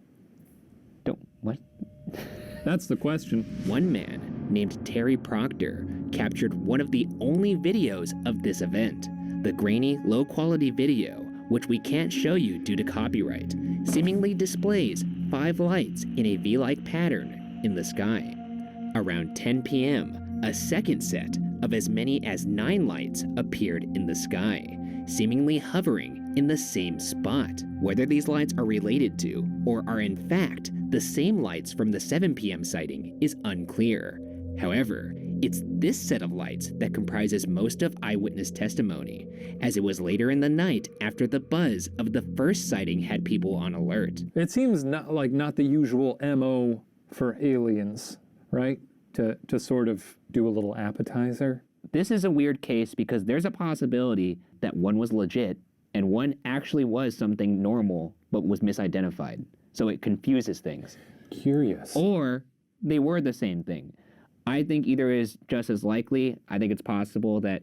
What? That's the question. One man named Terry Proctor captured one of the only videos of this event. The grainy, low-quality video, which we can't show you due to copyright, seemingly displays 5 lights in a V-like pattern in the sky. Around 10 p.m., a second set of as many as 9 lights appeared in the sky, seemingly hovering in the same spot. Whether these lights are related to, or are in fact the same lights from the 7 p.m. sighting, is unclear. However, it's this set of lights that comprises most of eyewitness testimony, as it was later in the night after the buzz of the first sighting had people on alert. It seems not the usual MO for aliens, right? To sort of do a little appetizer. This is a weird case because there's a possibility that one was legit and one actually was something normal but was misidentified. So it confuses things. Curious. Or they were the same thing. I think either is just as likely. I think it's possible that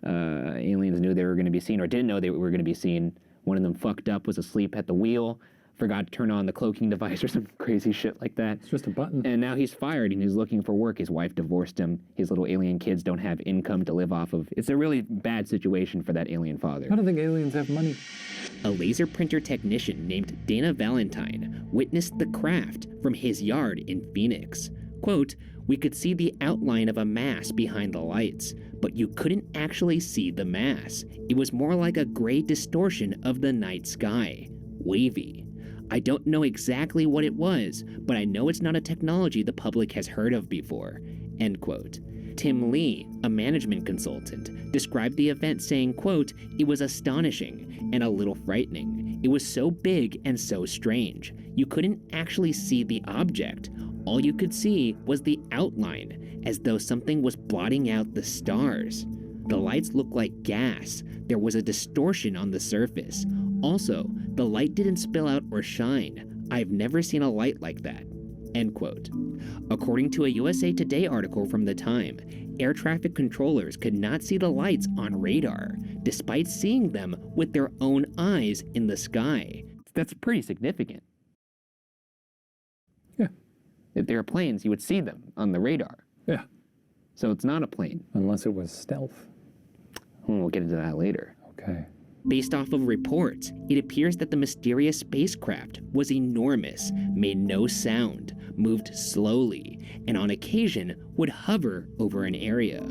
aliens knew they were going to be seen or didn't know they were going to be seen. One of them fucked up, was asleep at the wheel, forgot to turn on the cloaking device or some crazy shit like that. It's just a button. And now he's fired and he's looking for work. His wife divorced him. His little alien kids don't have income to live off of. It's a really bad situation for that alien father. I don't think aliens have money. A laser printer technician named Dana Valentine witnessed the craft from his yard in Phoenix. Quote, "We could see the outline of a mass behind the lights, but you couldn't actually see the mass. It was more like a gray distortion of the night sky. Wavy. I don't know exactly what it was, but I know it's not a technology the public has heard of before." End quote. Tim Lee, a management consultant, described the event saying, quote, "It was astonishing and a little frightening. It was so big and so strange. You couldn't actually see the object. All you could see was the outline, as though something was blotting out the stars. The lights looked like gas. There was a distortion on the surface. Also, the light didn't spill out or shine. I've never seen a light like that." End quote. According to a USA Today article from the time, air traffic controllers could not see the lights on radar, despite seeing them with their own eyes in the sky. That's pretty significant. Yeah. If they were planes, you would see them on the radar. Yeah. So it's not a plane. Unless it was stealth. We'll get into that later. Okay. Based off of reports, it appears that the mysterious spacecraft was enormous, made no sound, moved slowly, and on occasion would hover over an area.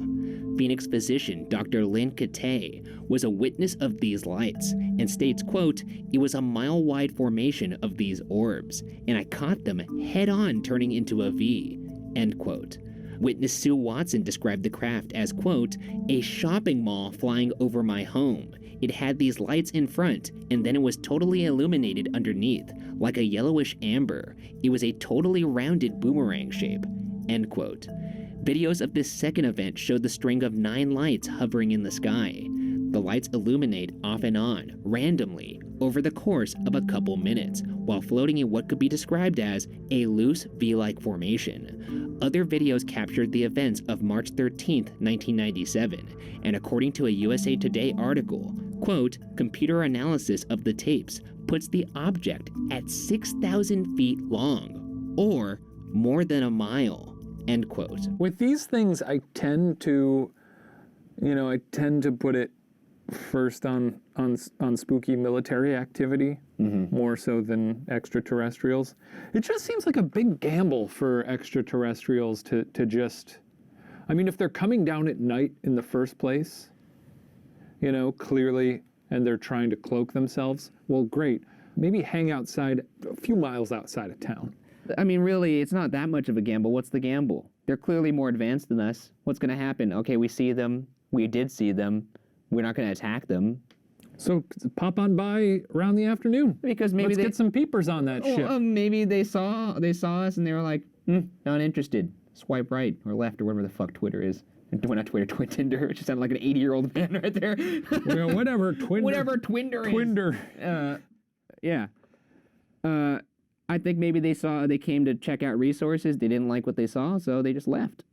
Phoenix physician Dr. Lynn Katay was a witness of these lights and states, quote, "It was a mile-wide formation of these orbs, and I caught them head-on turning into a V," end quote. Witness Sue Watson described the craft as, quote, "a shopping mall flying over my home. It had these lights in front, and then it was totally illuminated underneath, like a yellowish amber. It was a totally rounded boomerang shape," end quote. Videos of this second event showed the string of 9 lights hovering in the sky. The lights illuminate off and on, randomly, over the course of a couple minutes, while floating in what could be described as a loose V-like formation. Other videos captured the events of March 13, 1997, and according to a USA Today article, quote, "computer analysis of the tapes puts the object at 6,000 feet long, or more than a mile," end quote. With these things, I tend to put it first on spooky military activity, more so than extraterrestrials. It just seems like a big gamble for extraterrestrials to just, I mean, if they're coming down at night in the first place, clearly, and they're trying to cloak themselves, well, great. Maybe hang outside, a few miles outside of town. I mean, really, it's not that much of a gamble. What's the gamble? They're clearly more advanced than us. What's going to happen? Okay, we see them. We did see them. We're not going to attack them. So pop on by around the afternoon. Because maybe Let's get some peepers on that ship. Maybe they saw us and they were like, not interested. Swipe right or left or whatever the fuck Twitter is. Well, not Twitter, Tinder. It just sounded like an 80-year-old man right there. Well, whatever, Twinder. Whatever Twinder is. Twinder. Yeah. I think maybe they came to check out resources. They didn't like what they saw, so they just left.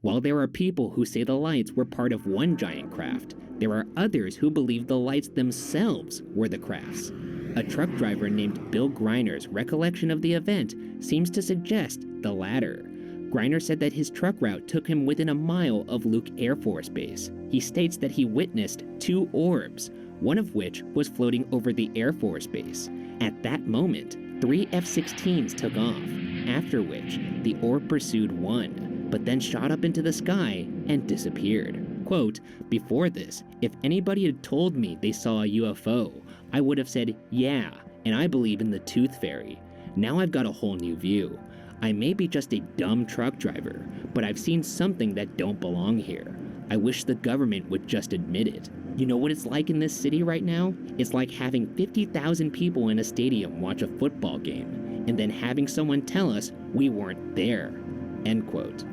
While there are people who say the lights were part of one giant craft, there are others who believe the lights themselves were the crafts. A truck driver named Bill Griner's recollection of the event seems to suggest the latter. Griner said that his truck route took him within a mile of Luke Air Force Base. He states that he witnessed 2 orbs, one of which was floating over the Air Force Base. At that moment, 3 F-16s took off, after which the orb pursued one, but then shot up into the sky and disappeared. Quote, "Before this, if anybody had told me they saw a UFO, I would have said, yeah, and I believe in the Tooth Fairy. Now I've got a whole new view. I may be just a dumb truck driver, but I've seen something that don't belong here. I wish the government would just admit it. You know what it's like in this city right now? It's like having 50,000 people in a stadium watch a football game, and then having someone tell us we weren't there." End quote.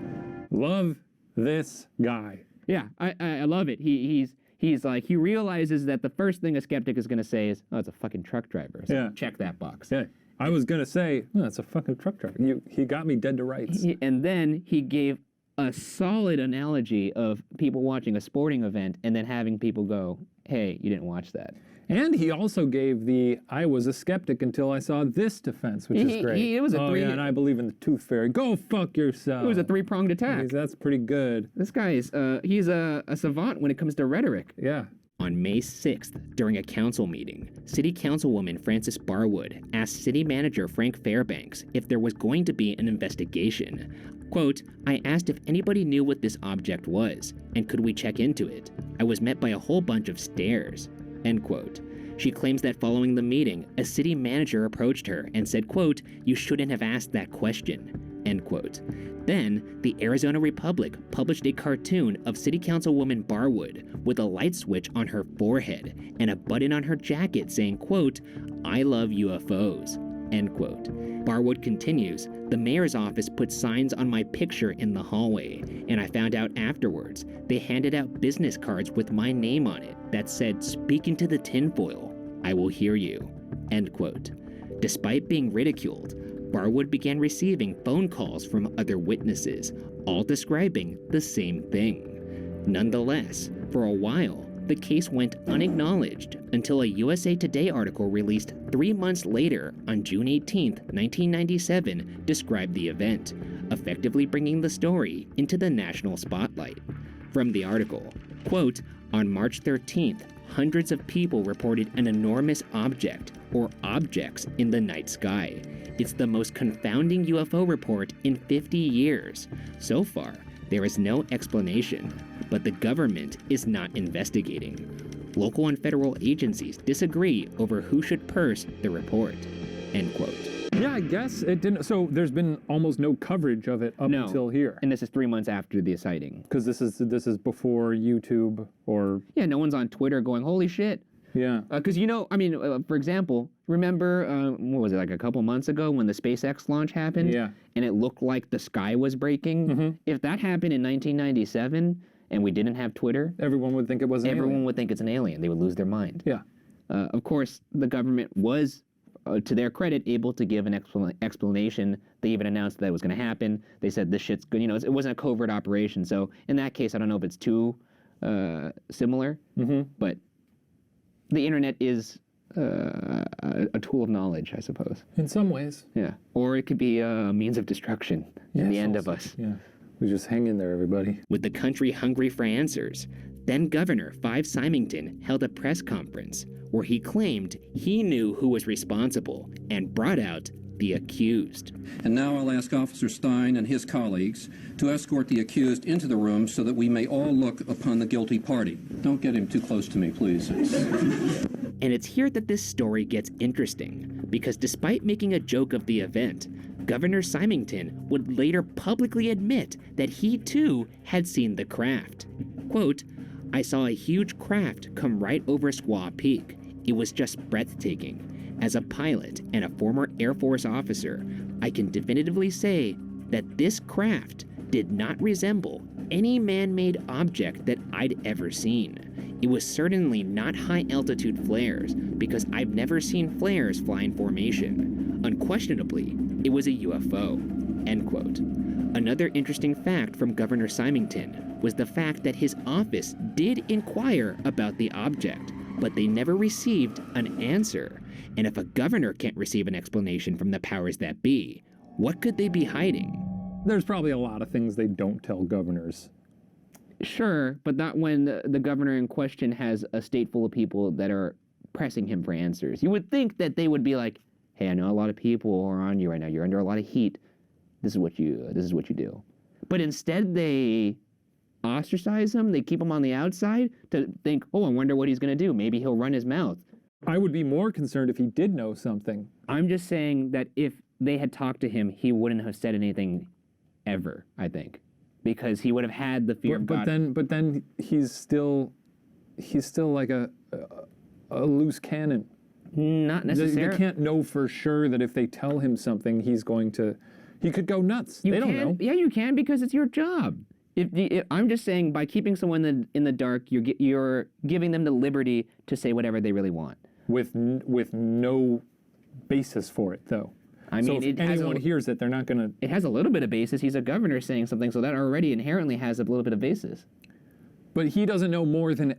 Love this guy. Yeah, I love it. He's like, he realizes that the first thing a skeptic is going to say is, "Oh, it's a fucking truck driver." So Yeah. check that box. Yeah. I was going to say, no, it's a fucking truck driver. He got me dead to rights. And then he gave a solid analogy of people watching a sporting event and then having people go, "Hey, you didn't watch that." And he also gave the I was a skeptic until I saw this defense, which is great. It was a yeah, and I believe in the Tooth Fairy. Go fuck yourself. It was a 3-pronged attack. That's pretty good. This guy is, he's a savant when it comes to rhetoric. Yeah. On May 6th, during a council meeting, City Councilwoman Frances Barwood asked City Manager Frank Fairbanks if there was going to be an investigation. Quote, "I asked if anybody knew what this object was, and could we check into it. I was met by a whole bunch of stares." End quote. She claims that following the meeting, a city manager approached her and said, quote, "You shouldn't have asked that question." End quote. Then, the Arizona Republic published a cartoon of City Councilwoman Barwood with a light switch on her forehead and a button on her jacket saying, quote, "I love UFOs." End quote. Barwood continues, the mayor's office put signs on my picture in the hallway, and I found out afterwards they handed out business cards with my name on it that said, speak into the tinfoil, I will hear you. End quote. Despite being ridiculed, Barwood began receiving phone calls from other witnesses, all describing the same thing. Nonetheless, for a while, the case went unacknowledged until a USA Today article released 3 months later on June 18, 1997, described the event, effectively bringing the story into the national spotlight. From the article, quote, on March 13th, hundreds of people reported an enormous object or objects in the night sky. It's the most confounding UFO report in 50 years. So far, there is no explanation, but the government is not investigating. Local and federal agencies disagree over who should purse the report. End quote. Yeah, I guess it didn't. So there's been almost no coverage of it up No. until here. And this is 3 months after the sighting. Because this is before YouTube or Yeah, no one's on Twitter going, holy shit. yeah. Because, for example, remember, what was it, like a couple months ago when the SpaceX launch happened? Yeah. And it looked like the sky was breaking? Mm-hmm. If that happened in 1997 and we didn't have Twitter, Everyone would think it was an everyone alien. would think it's an alien. They would lose their mind. Yeah. Of course, the government was, to their credit, able to give an explanation. They even announced that it was going to happen. They said this shit's good. It wasn't a covert operation. So in that case, I don't know if it's too similar, but the internet is a tool of knowledge, I suppose. In some ways. Yeah. Or it could be a means of destruction in the end of us. Yeah. We just hang in there, everybody. With the country hungry for answers, then Governor Five Symington held a press conference where he claimed he knew who was responsible and brought out the accused. And now I'll ask Officer Stein and his colleagues to escort the accused into the room so that we may all look upon the guilty party. Don't get him too close to me, please. And it's here that this story gets interesting, because despite making a joke of the event, Governor Symington would later publicly admit that he too had seen the craft. Quote, I saw a huge craft come right over Squaw Peak. It was just breathtaking. As a pilot and a former Air Force officer, I can definitively say that this craft did not resemble any man-made object that I'd ever seen. It was certainly not high-altitude flares, because I've never seen flares fly in formation. Unquestionably, it was a UFO. End quote. Another interesting fact from Governor Symington was the fact that his office did inquire about the object, but they never received an answer. And if a governor can't receive an explanation from the powers that be, what could they be hiding? There's probably a lot of things they don't tell governors. Sure, but not when the governor in question has a state full of people that are pressing him for answers. You would think that they would be like, hey, I know a lot of people are on you right now. You're under a lot of heat. This is what you do. But instead they ostracize him. They keep him on the outside to think, oh, I wonder what he's going to do. Maybe he'll run his mouth. I would be more concerned if he did know something. I'm just saying that if they had talked to him, he wouldn't have said anything ever, I think. Because he would have had the fear of God. But then he's still like a loose cannon. Not necessarily. They can't know for sure that if they tell him something, he could go nuts. They don't know. Yeah, you can, because it's your job. If I'm just saying, by keeping someone in the dark, you're giving them the liberty to say whatever they really want. With no basis for it, though. I mean, so if anyone hears it, they're not going to... It has a little bit of basis. He's a governor saying something, so that already inherently has a little bit of basis. But he doesn't know more than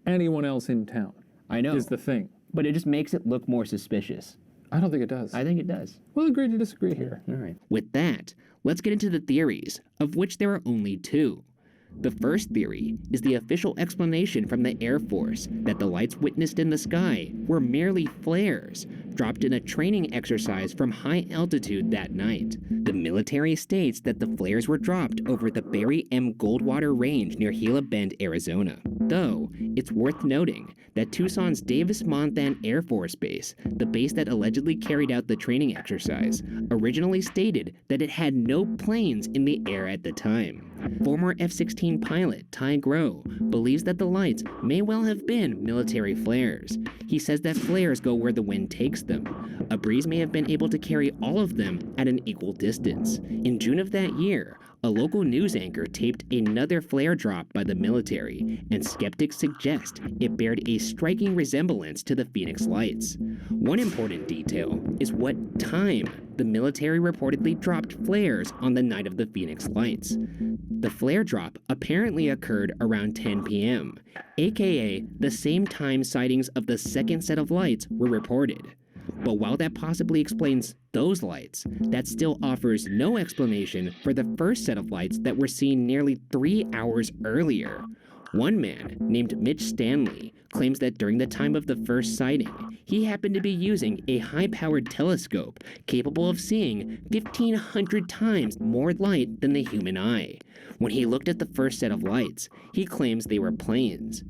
anyone else in town. I know. Is the thing. But it just makes it look more suspicious. I don't think it does. I think it does. We'll agree to disagree here. All right. With that, let's get into the theories, of which there are only two. The first theory is the official explanation from the Air Force that the lights witnessed in the sky were merely flares, dropped in a training exercise from high altitude that night. The military states that the flares were dropped over the Barry M. Goldwater Range near Gila Bend, Arizona. Though, it's worth noting that Tucson's Davis-Monthan Air Force Base, the base that allegedly carried out the training exercise, originally stated that it had no planes in the air at the time. Former F-16 pilot Ty Groh believes that the lights may well have been military flares. He says that flares go where the wind takes them. A breeze may have been able to carry all of them at an equal distance. In June of that year, a local news anchor taped another flare drop by the military, and skeptics suggest it bared a striking resemblance to the Phoenix Lights. One important detail is what time the military reportedly dropped flares on the night of the Phoenix Lights. The flare drop apparently occurred around 10 p.m., aka the same time sightings of the second set of lights were reported. But while that possibly explains those lights, that still offers no explanation for the first set of lights that were seen nearly 3 hours earlier. One man, named Mitch Stanley, claims that during the time of the first sighting, he happened to be using a high-powered telescope capable of seeing 1,500 times more light than the human eye. When he looked at the first set of lights, he claims they were planes.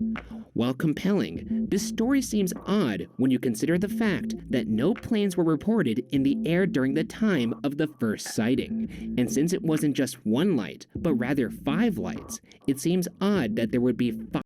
While compelling, this story seems odd when you consider the fact that no planes were reported in the air during the time of the first sighting. And since it wasn't just one light, but rather 5 lights, it seems odd that there would be 5